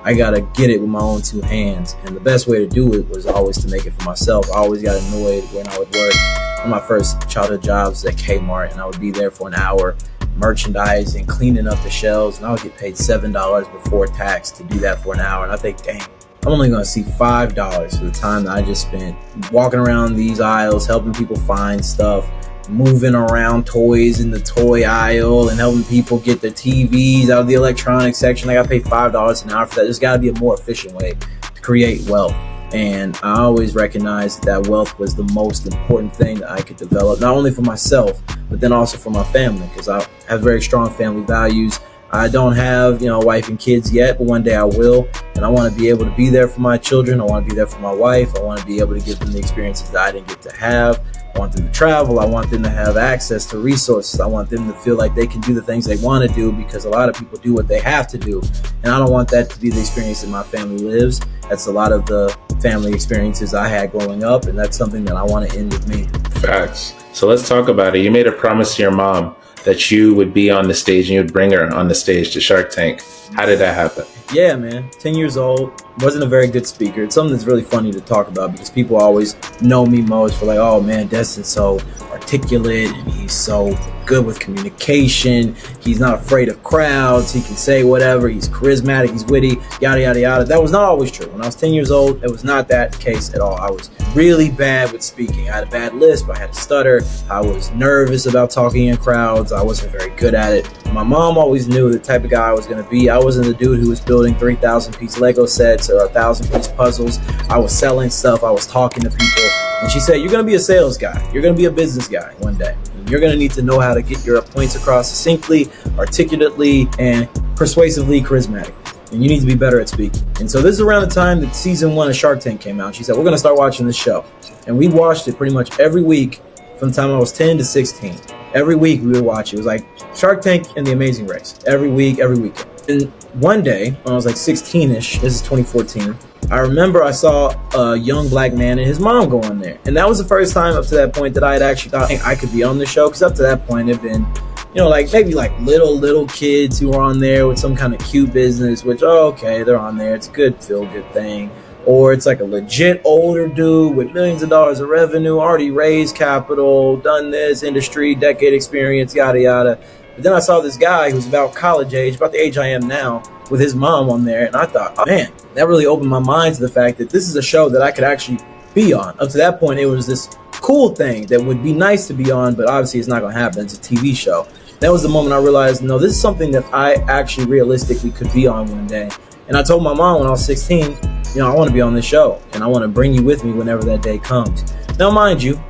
I got to get it with my own two hands. And the best way to do it was always to make it for myself. I always got annoyed when I would work. One of my first childhood jobs at Kmart, and I would be there for an hour merchandising, cleaning up the shelves, and I would get paid $7 before tax to do that for an hour. And I think, dang, I'm only going to see $5 for the time that I just spent walking around these aisles, helping people find stuff, moving around toys in the toy aisle, and helping people get their TVs out of the electronics section. I got paid $5 an hour for that. There's got to be a more efficient way to create wealth. And I always recognized that wealth was the most important thing that I could develop, not only for myself, but then also for my family, because I have very strong family values. I don't have, a wife and kids yet, but one day I will. And I want to be able to be there for my children. I want to be there for my wife. I want to be able to give them the experiences that I didn't get to have. I want them to travel. I want them to have access to resources. I want them to feel like they can do the things they want to do, because a lot of people do what they have to do. And I don't want that to be the experience that my family lives. That's a lot of the family experiences I had growing up, and that's something that I want to end with me. Facts. So let's talk about it. You made a promise to your mom that you would be on the stage and you would bring her on the stage to Shark Tank. How did that happen? Yeah, man. 10 years old. Wasn't a very good speaker. It's something that's really funny to talk about, because people always know me most for oh man, Destin's so articulate and he's so good with communication. He's not afraid of crowds. He can say whatever. He's charismatic. He's witty, yada, yada, yada. That was not always true. When I was 10 years old, it was not that case at all. I was really bad with speaking. I had a bad lisp. I had a stutter. I was nervous about talking in crowds. I wasn't very good at it. My mom always knew the type of guy I was going to be. I wasn't the dude who was building 3,000-piece Lego sets or 1,000-piece puzzles. I was selling stuff. I was talking to people. And she said, you're going to be a sales guy. You're going to be a business guy one day. And you're going to need to know how to get your points across succinctly, articulately, and persuasively charismatic. And you need to be better at speaking. And so this is around the time that season 1 of Shark Tank came out. She said, we're going to start watching this show. And we watched it pretty much every week from the time I was 10 to 16. Every week we would watch it. It was like Shark Tank and The Amazing Race. Every week, every weekend. And one day, when I was 16-ish, this is 2014, I remember I saw a young black man and his mom go on there. And that was the first time up to that point that I had actually thought I could be on the show. Because up to that point, it had been, maybe little kids who were on there with some kind of cute business, which, okay, they're on there. It's a good feel-good thing. Or it's a legit older dude with millions of dollars of revenue, already raised capital, done this industry, decade experience, yada, yada. But then I saw this guy who's about college age, about the age I am now, with his mom on there. And I thought, oh, man, that really opened my mind to the fact that this is a show that I could actually be on. Up to that point, it was this cool thing that would be nice to be on, but obviously it's not going to happen. It's a TV show. That was the moment I realized, no, this is something that I actually realistically could be on one day. And I told my mom when I was 16, I want to be on this show, and I want to bring you with me whenever that day comes. Now, mind you,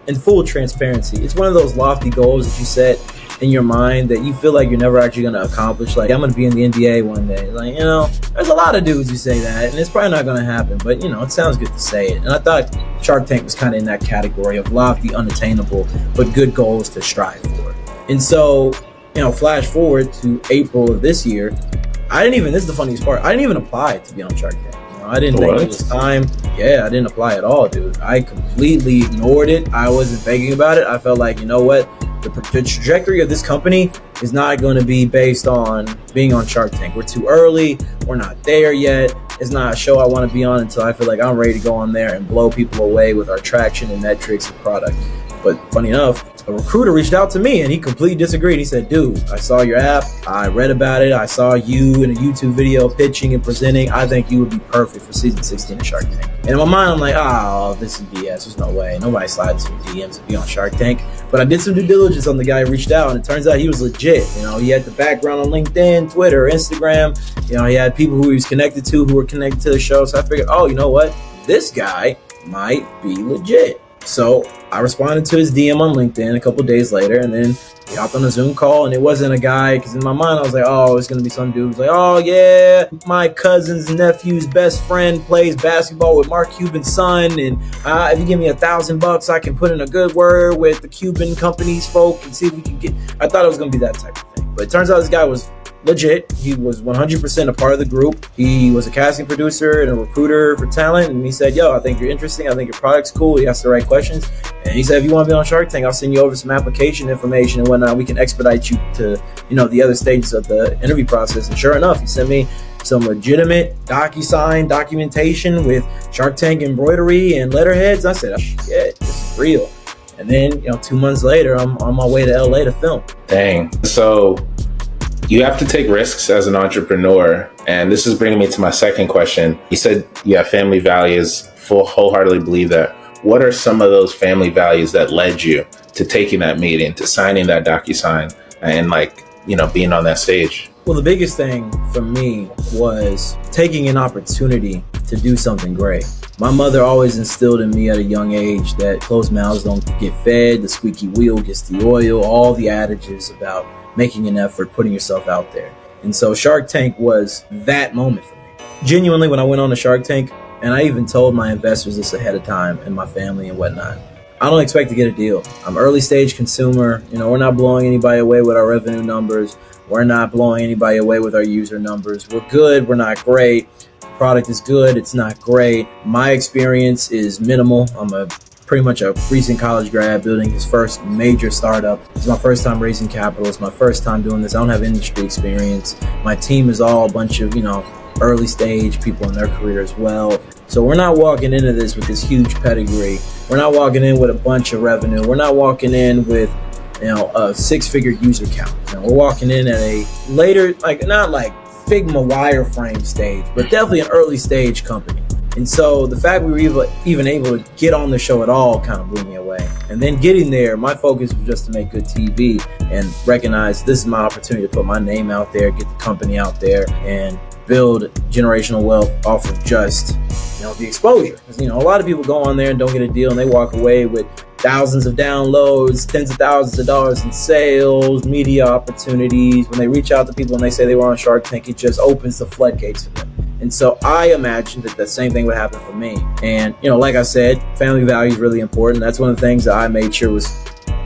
in full transparency, it's one of those lofty goals that you set in your mind that you feel like you're never actually going to accomplish. I'm going to be in the NBA one day. There's a lot of dudes who say that, and it's probably not going to happen, but, it sounds good to say it. And I thought Shark Tank was kind of in that category of lofty, unattainable, but good goals to strive for. And so, flash forward to April of this year, this is the funniest part, I didn't even apply to be on Shark Tank. I didn't think it was time. Yeah, I didn't apply at all, dude. I completely ignored it. I wasn't thinking about it. I felt like, you know what? The trajectory of this company is not going to be based on being on Shark Tank. We're too early. We're not there yet. It's not a show I want to be on until I feel like I'm ready to go on there and blow people away with our traction and metrics and product. But funny enough, a recruiter reached out to me and he completely disagreed. He said, dude, I saw your app. I read about it. I saw you in a YouTube video pitching and presenting. I think you would be perfect for season 16 of Shark Tank. And in my mind, I'm like, oh, this is BS. There's no way. Nobody slides in DMs to be on Shark Tank. But I did some due diligence on the guy who reached out, and it turns out he was legit. You know, he had the background on LinkedIn, Twitter, Instagram. You know, he had people who he was connected to who were connected to the show. So I figured, oh, you know what? This guy might be legit. So I responded to his DM on LinkedIn a couple days later, and then we hopped on a Zoom call, and it wasn't a guy, because in my mind I was like, oh, it's going to be some dude who's like, oh yeah, my cousin's nephew's best friend plays basketball with Mark Cuban's son, and if you give me $1,000, I can put in a good word with the Cuban company's folk and see if we can get. I thought it was going to be that type of thing, but it turns out this guy was legit. He was 100% a part of the group. He was a casting producer and a recruiter for talent, and he said, yo, I think you're interesting. I think your product's cool. He asked the right questions, and he said, if you want to be on Shark Tank, I'll send you over some application information and whatnot. We can expedite you to, you know, the other stages of the interview process. And sure enough, he sent me some legitimate DocuSign documentation with Shark Tank embroidery and letterheads. I said, oh, shit, this is real. And then, you know, 2 months later, I'm on my way to LA to film. Dang. So you have to take risks as an entrepreneur. And this is bringing me to my second question. You said you have family values, wholeheartedly believe that. What are some of those family values that led you to taking that meeting, to signing that DocuSign, and being on that stage? Well, the biggest thing for me was taking an opportunity to do something great. My mother always instilled in me at a young age that closed mouths don't get fed, the squeaky wheel gets the oil, all the adages about making an effort, putting yourself out there. And so Shark Tank was that moment for me. Genuinely, when I went on the Shark Tank, and I even told my investors this ahead of time and my family and whatnot, I don't expect to get a deal. I'm early stage consumer. You know, we're not blowing anybody away with our revenue numbers. We're not blowing anybody away with our user numbers. We're good. We're not great. The product is good. It's not great. My experience is minimal. I'm pretty much a recent college grad building his first major startup. It's my first time raising capital. It's my first time doing this. I don't have industry experience. My team is all a bunch of, early stage people in their career as well. So we're not walking into this with this huge pedigree. We're not walking in with a bunch of revenue. We're not walking in with, a 6-figure user count. We're walking in at a later, not like Figma wireframe stage, but definitely an early stage company. And so the fact we were even able to get on the show at all kind of blew me away. And then getting there, my focus was just to make good TV and recognize this is my opportunity to put my name out there, get the company out there, and build generational wealth off of just, the exposure. Because, a lot of people go on there and don't get a deal and they walk away with thousands of downloads, tens of thousands of dollars in sales, media opportunities. When they reach out to people and they say they were on Shark Tank, it just opens the floodgates for them. And so I imagined that the same thing would happen for me. And, like I said, family value is really important. That's one of the things that I made sure was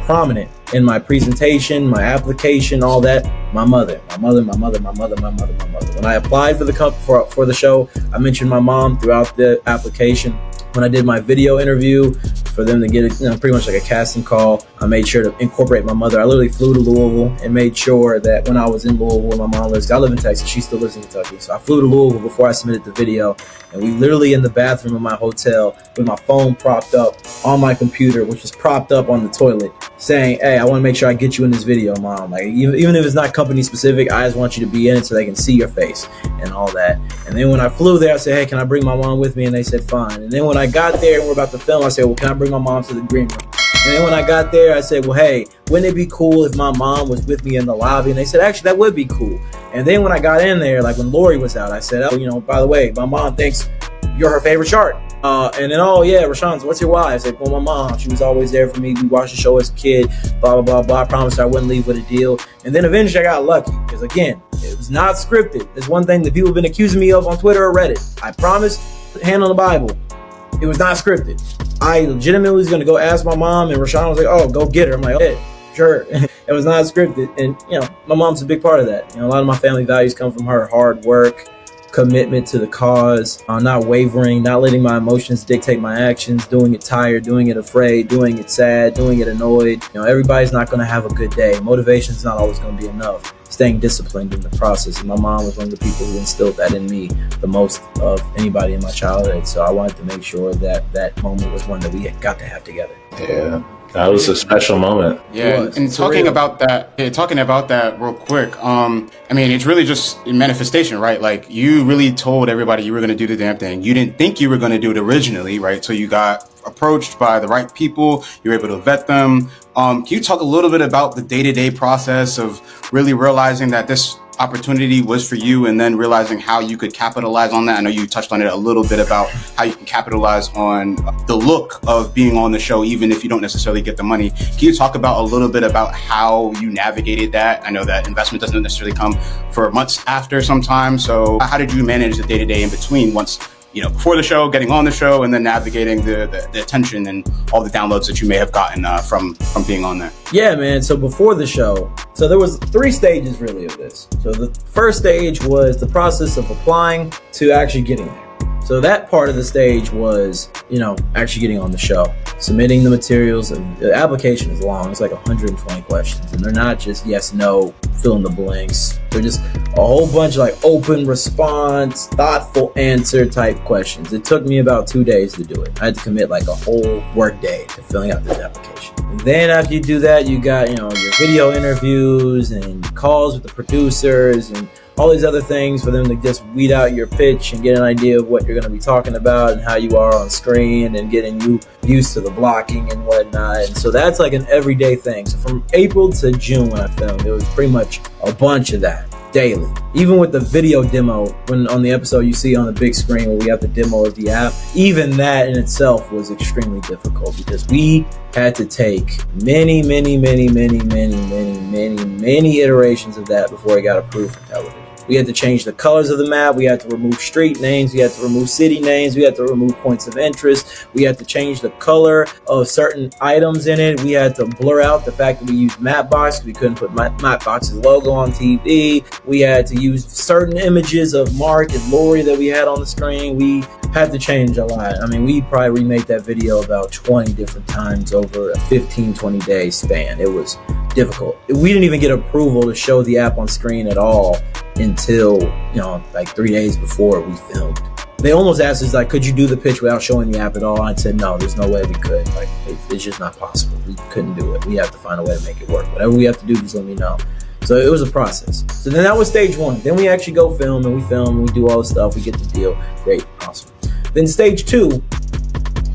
prominent in my presentation, my application, all that. My mother. When I applied for the show, I mentioned my mom throughout the application. When I did my video interview for them to get it, pretty much like a casting call, I made sure to incorporate my mother. I literally flew to Louisville and made sure that when I was in Louisville, where my mom lives, I live in Texas, she still lives in Kentucky. So I flew to Louisville before I submitted the video, and we literally in the bathroom of my hotel with my phone propped up on my computer, which was propped up on the toilet, saying, hey, I want to make sure I get you in this video, Mom. Like, even if it's not company specific, I just want you to be in it so they can see your face and all that. And then when I flew there, I said, hey, can I bring my mom with me? And they said, fine. And then when I got there and we're about to film, I said, well, can I bring my mom to the green room? And then when I got there, I said, well, hey, wouldn't it be cool if my mom was with me in the lobby? And they said, actually, that would be cool. And then when I got in there, like when Lori was out, I said, oh, by the way, my mom thinks you're her favorite shark. And then, oh yeah, Rashawn, what's your why? I said, well, my mom, she was always there for me. We watched the show as a kid, blah, blah, blah, blah. I promised her I wouldn't leave with a deal. And then eventually I got lucky because, again, it was not scripted. There's one thing that people have been accusing me of on Twitter or Reddit. I promised, hand on the Bible. It was not scripted. I legitimately was going to go ask my mom, and Rashawn was like, oh, go get her. I'm like, okay, sure. It was not scripted. And, my mom's a big part of that. A lot of my family values come from her hard work, commitment to the cause, not wavering, not letting my emotions dictate my actions, doing it tired, doing it afraid, doing it sad, doing it annoyed. Everybody's not going to have a good day. Motivation is not always going to be enough. Staying disciplined in the process. And my mom was one of the people who instilled that in me the most of anybody in my childhood. So I wanted to make sure that that moment was one that we got to have together. Yeah. That was a special moment. Yeah, and talking about that real quick. I mean, it's really just a manifestation, right? Like, you really told everybody you were going to do the damn thing. You didn't think you were going to do it originally, right? So you got approached by the right people. You were able to vet them. Can you talk a little bit about the day-to-day process of really realizing that this opportunity was for you, and then realizing how you could capitalize on that? I know you touched on it a little bit about how you can capitalize on the look of being on the show, even if you don't necessarily get the money. Can you talk about a little bit about how you navigated that? I know that investment doesn't necessarily come for months after sometimes. So how did you manage the day-to-day in between, once, you know, before the show, getting on the show, and then navigating the attention and all the downloads that you may have gotten from being on there? Yeah, man. So before the show, so there was 3 stages really of this. So the first stage was the process of applying to actually getting there. So that part of the stage was, you know, actually getting on the show, submitting the materials, and the application is long. It's like 120 questions, and they're not just yes, no, fill in the blanks. They're just a whole bunch of like open response, thoughtful answer type questions. It took me about 2 days to do it. I had to commit like a whole work day to filling out this application. And then after you do that, you got, you know, your video interviews and calls with the producers and all these other things for them to just weed out your pitch and get an idea of what you're going to be talking about and how you are on screen, and getting you used to the blocking and whatnot. And so that's like an everyday thing. So from April to June when I filmed, it was pretty much a bunch of that daily. Even with the video demo, when on the episode you see on the big screen where we have the demo of the app, even that in itself was extremely difficult, because we had to take many iterations of that before it got approved for television. We had to change the colors of the map. We had to remove street names. We had to remove city names. We had to remove points of interest. We had to change the color of certain items in it. We had to blur out the fact that we used Mapbox. We couldn't put Mapbox's logo on TV. We had to use certain images of Mark and Lori that we had on the screen. We had to change a lot. I mean, we probably remade that video about 20 different times over a 15-20 day span. It was difficult. We didn't even get approval to show the app on screen at all until, you know, like 3 days before we filmed. They almost asked us, like, could you do the pitch without showing the app at all? I said, no, there's no way we could. Like, it's just not possible. We couldn't do it. We have to find a way to make it work. Whatever we have to do, just let me know. So it was a process. So then that was stage 1. Then we actually go film, and we do all the stuff. We get the deal. Great. Awesome. Then stage 2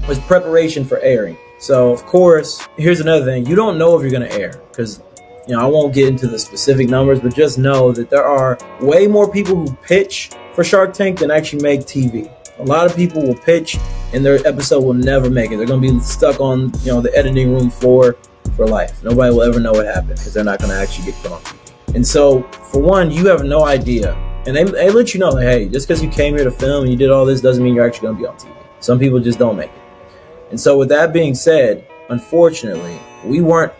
was preparation for airing. So, of course, here's another thing. You don't know if you're going to air, because, you know, I won't get into the specific numbers, but just know that there are way more people who pitch for Shark Tank than actually make TV. A lot of people will pitch and their episode will never make it. They're going to be stuck on, you know, the editing room floor for life. Nobody will ever know what happened, because they're not going to actually get put on TV. And so, for one, you have no idea. And they let you know, like, hey, just because you came here to film and you did all this doesn't mean you're actually going to be on TV. Some people just don't make it. And so with that being said, unfortunately, we weren't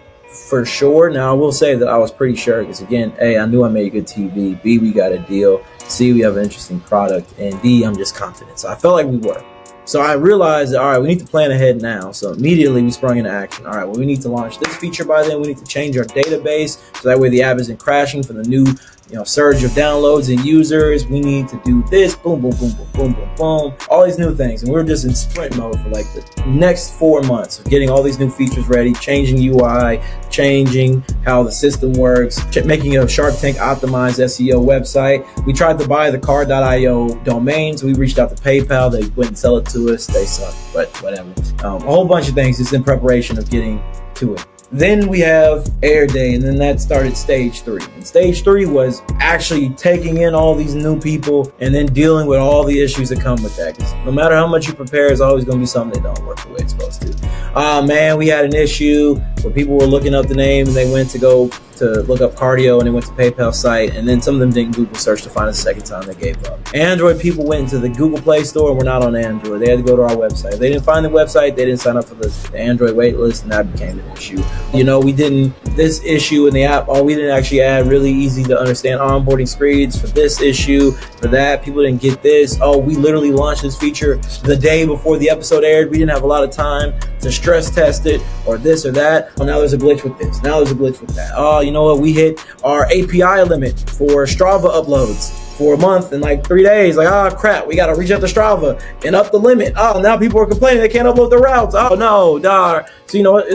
for sure. Now, I will say that I was pretty sure, because again, A, I knew I made good TV. B, we got a deal. C, we have an interesting product. And D, I'm just confident. So I felt like we were. So I realized that, all right, we need to plan ahead now. So immediately we sprung into action. All right, well, we need to launch this feature by then. We need to change our database so that way the app isn't crashing for the new, you know, surge of downloads and users. We need to do this, boom, boom, boom, boom, boom, boom, boom, all these new things. And we're just in sprint mode for like the next 4 months of getting all these new features ready, changing UI, changing how the system works, making a Shark Tank optimized SEO website. We tried to buy the car.io domains. We reached out to PayPal. They wouldn't sell it to us. They suck, but whatever. A whole bunch of things just in preparation of getting to it. Then we have air day, and then that started stage 3. And stage 3 was actually taking in all these new people and then dealing with all the issues that come with that. Because no matter how much you prepare, it's always going to be something that don't work the way it's supposed to. Man, we had an issue where people were looking up the name and they went to go to look up cardio and they went to PayPal site, and then some of them didn't Google search to find a second time. They gave up. Android people went into the Google Play Store and were not on Android. They had to go to our website. If they didn't find the website, they didn't sign up for the Android wait list, and that became an issue. You know, this issue in the app, we didn't actually add really easy to understand onboarding screens for this issue, for that. People didn't get this. We literally launched this feature the day before the episode aired. We didn't have a lot of time to stress test it, or this or that. Now there's a glitch with this. Now there's a glitch with that. You know what? We hit our API limit for Strava uploads for a month in like 3 days. Like, crap, we got to reach out to Strava and up the limit. Now people are complaining they can't upload the routes. Oh no, darn. So you know what?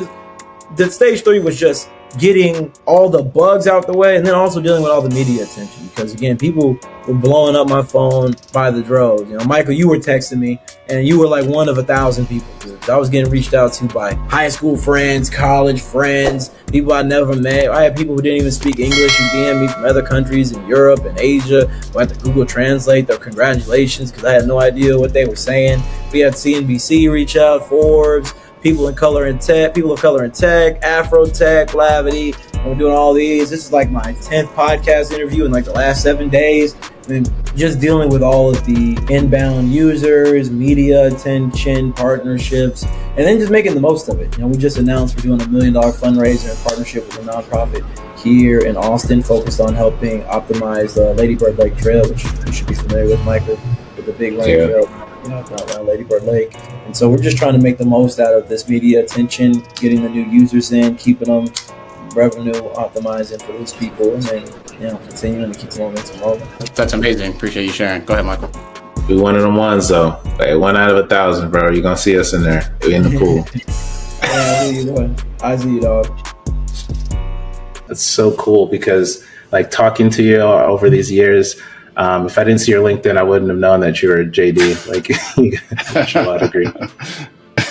the stage 3 was just getting all the bugs out the way, and then also dealing with all the media attention. Because again, people were blowing up my phone by the droves. You know, Michael, you were texting me, and you were like one of 1,000 people. I was getting reached out to by high school friends, college friends, people I never met. I had people who didn't even speak English who DM'd me from other countries in Europe and Asia. I had to Google Translate their congratulations because I had no idea what they were saying. We had CNBC reach out, Forbes, people of color in tech, Afro Tech, Blavity. And we're doing all these. This is like my 10th podcast interview in like the last 7 days. And just dealing with all of the inbound users, media attention, partnerships, and then just making the most of it. You know, we just announced we're doing $1 million fundraiser in partnership with a nonprofit here in Austin, focused on helping optimize the Lady Bird Lake Trail, which you should be familiar with, Michael, with the big running trail, you know, around Lady Bird Lake. And so we're just trying to make the most out of this media attention, getting the new users in, keeping them revenue optimizing for these people, and then, you know, continuing to keep the momentum rolling. That's amazing. Appreciate you sharing. Go ahead, Michael. We one of them ones though. Like 1 out of 1,000, bro. You're gonna see us in there. We in the pool. I see you, dog. That's so cool because like talking to you over these years, if I didn't see your LinkedIn, I wouldn't have known that you were a JD. Like, you got a degree.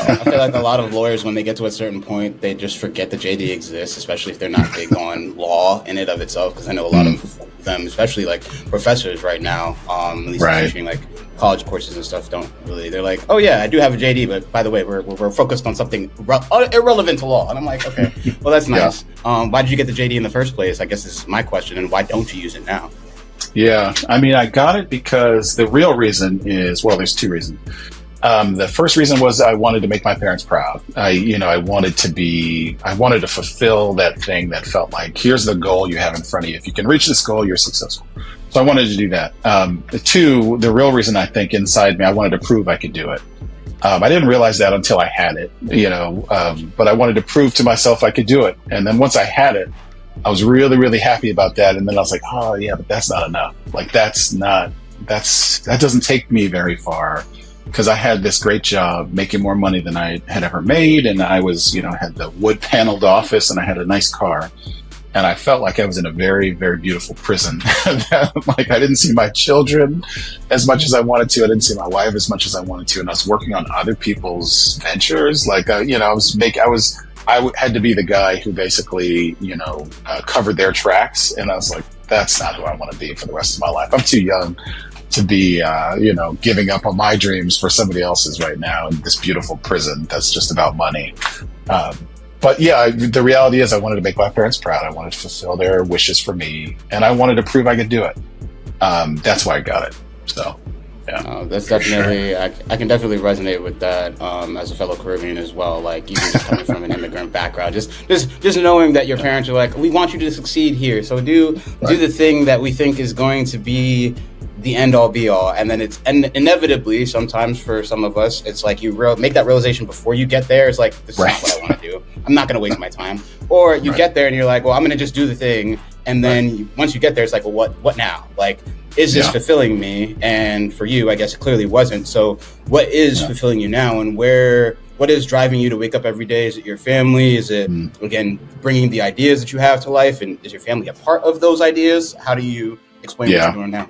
I feel like a lot of lawyers, when they get to a certain point, they just forget the JD exists, especially if they're not big on law in and of itself. Because I know a lot of them, especially like professors right now, at least teaching like college courses and stuff, don't really. They're like, oh yeah, I do have a JD, but by the way, we're focused on something irrelevant to law. And I'm like, okay, well that's nice. Why did you get the JD in the first place? I guess is my question, and why don't you use it now? Yeah, I mean, I got it because the real reason is, well, there's 2 reasons. The first reason was I wanted to make my parents proud. I wanted to fulfill that thing that felt like, here's the goal you have in front of you. If you can reach this goal, you're successful. So I wanted to do that. The 2, the real reason I think inside me, I wanted to prove I could do it. I didn't realize that until I had it, but I wanted to prove to myself I could do it. And then once I had it, I was really, really happy about that. And then I was like, oh yeah, but that's not enough. Like that doesn't take me very far. Because I had this great job making more money than I had ever made, and I was, had the wood paneled office, and I had a nice car, and I felt like I was in a very, very beautiful prison. Like I didn't see my children as much as I wanted to. I didn't see my wife as much as I wanted to, and I was working on other people's ventures. Like I had to be the guy who basically, covered their tracks, and I was like, that's not who I want to be for the rest of my life. I'm too young to be, giving up on my dreams for somebody else's right now in this beautiful prison that's just about money. But yeah, the reality is I wanted to make my parents proud. I wanted to fulfill their wishes for me, and I wanted to prove I could do it. That's why I got it. So, yeah. That's definitely, I can definitely resonate with that as a fellow Caribbean as well. Like even just coming from an immigrant background, just knowing that your parents are like, we want you to succeed here, so do the thing that we think is going to be the end all be all. And then inevitably, sometimes for some of us, it's like you make that realization before you get there. It's like, this is not what I want to do. I'm not going to waste my time. Or you get there and you're like, well, I'm going to just do the thing. And then once you get there, it's like, well, what now? Like, is this fulfilling me? And for you, I guess it clearly wasn't. So what is fulfilling you now, and what is driving you to wake up every day? Is it your family? Is it, again, bringing the ideas that you have to life? And is your family a part of those ideas? How do you explain what you're doing now?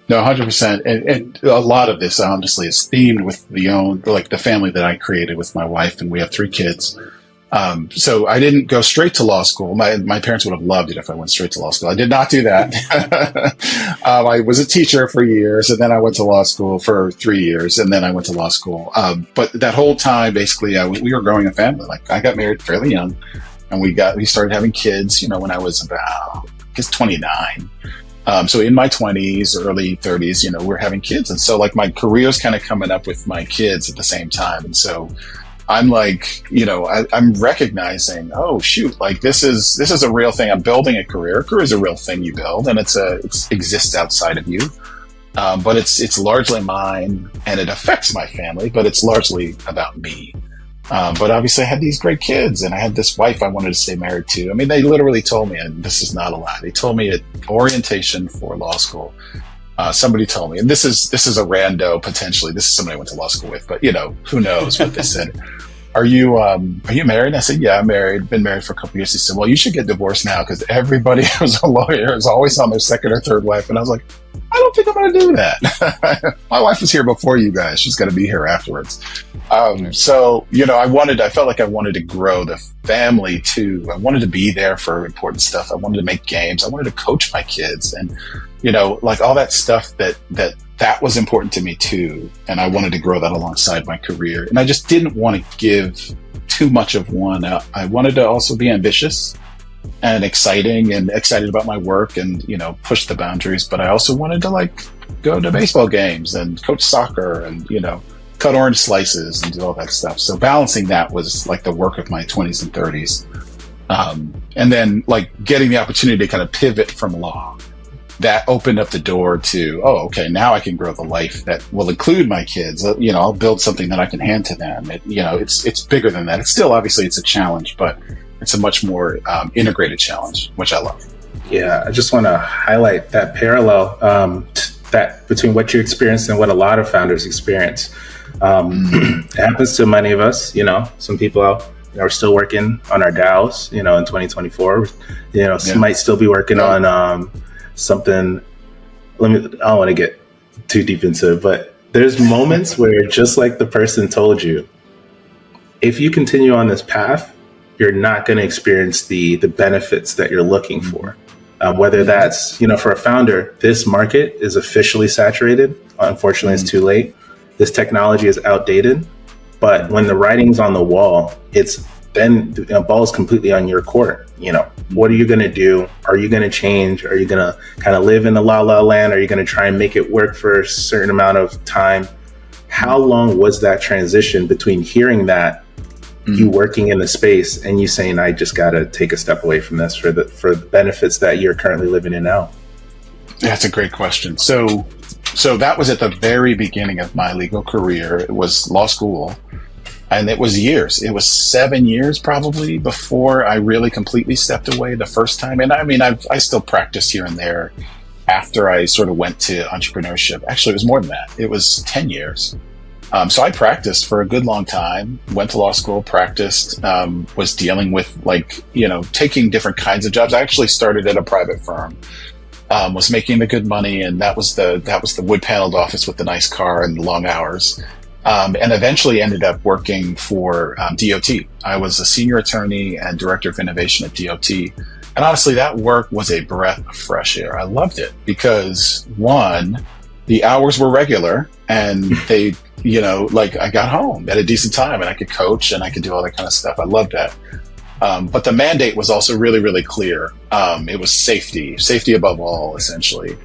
No, 100%. And a lot of this, honestly, is themed with the family that I created with my wife, and we have 3 kids. So I didn't go straight to law school. My parents would have loved it if I went straight to law school. I did not do that. I was a teacher for years, and then I went to law school for 3 years, and then I went to law school. But that whole time, basically, we were growing a family. Like I got married fairly young, and we started having kids, when I was about, 29. So in my 20s, early 30s, we're having kids. And so like my career's kind of coming up with my kids at the same time. And so I'm like, I'm recognizing, oh shoot, like this is a real thing. I'm building a career. A career is a real thing you build, and it exists outside of you. But it's largely mine, and it affects my family, but it's largely about me. But obviously I had these great kids, and I had this wife I wanted to stay married to. I mean, they literally told me, and this is not a lie, they told me at orientation for law school, somebody told me, and this is a rando potentially, this is somebody I went to law school with, but who knows what they said. are you married? And I said, yeah, I'm married. Been married for a couple of years. He said, well, you should get divorced now because everybody who's a lawyer is always on their second or third wife. And I was like, I don't think I'm going to do that. My wife was here before you guys. She's going to be here afterwards. So, I felt like I wanted to grow the family too. I wanted to be there for important stuff. I wanted to make games. I wanted to coach my kids and, like all that stuff that was important to me too. And I wanted to grow that alongside my career. And I just didn't want to give too much of one. I wanted to also be ambitious and excited about my work and, push the boundaries. But I also wanted to go to baseball games and coach soccer and, cut orange slices and do all that stuff. So balancing that was the work of my 20s and 30s. And then getting the opportunity to kind of pivot from law, that opened up the door to, okay, now I can grow the life that will include my kids. I'll build something that I can hand to them. It's bigger than that. It's still, obviously it's a challenge, but it's a much more integrated challenge, which I love. Yeah, I just want to highlight that parallel that between what you experienced and what a lot of founders experience. It happens to many of us. Some people are still working on our DAOs. In 2024, might still be working on something. I don't want to get too deep into it, but there's moments where, just like the person told you, if you continue on this path, you're not going to experience the benefits that you're looking for. Whether that's, for a founder, this market is officially saturated. Unfortunately, it's too late. This technology is outdated. But when the writing's on the wall, it's then the ball's completely on your court. What are you going to do? Are you going to change? Are you going to kind of live in the la la land? Are you going to try and make it work for a certain amount of time? How long was that transition between hearing that, you working in the space, and you saying, I just got to take a step away from this for the benefits that you're currently living in now? That's a great question. So that was at the very beginning of my legal career. It was law school, and it was years. It was 7 years probably before I really completely stepped away the first time. And I mean, I still practice here and there after I sort of went to entrepreneurship. Actually, it was more than that. It was 10 years. So I practiced for a good long time, went to law school, practiced, was dealing with taking different kinds of jobs. I actually started at a private firm, was making the good money. And that was the wood paneled office with the nice car and the long hours. And eventually ended up working for DOT. I was a senior attorney and director of innovation at DOT. And honestly, that work was a breath of fresh air. I loved it because, one, the hours were regular and they, I got home at a decent time and I could coach and I could do all that kind of stuff. I loved that. But the mandate was also really, really clear. It was safety above all, essentially.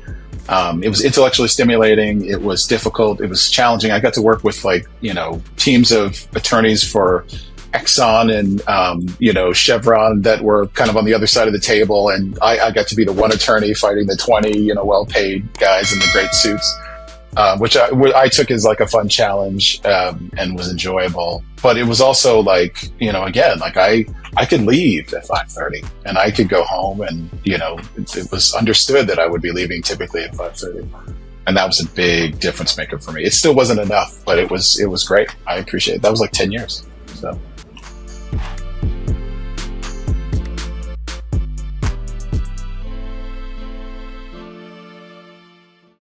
It was intellectually stimulating. It was difficult. It was challenging. I got to work with teams of attorneys for Exxon and, Chevron that were kind of on the other side of the table. And I got to be the one attorney fighting the 20, well-paid guys in the great suits, which I took as a fun challenge, and was enjoyable. But it was also I could leave at 5:30 and I could go home and, it was understood that I would be leaving typically at 5:30. And that was a big difference maker for me. It still wasn't enough, but it was great. I appreciate it. That was 10 years. So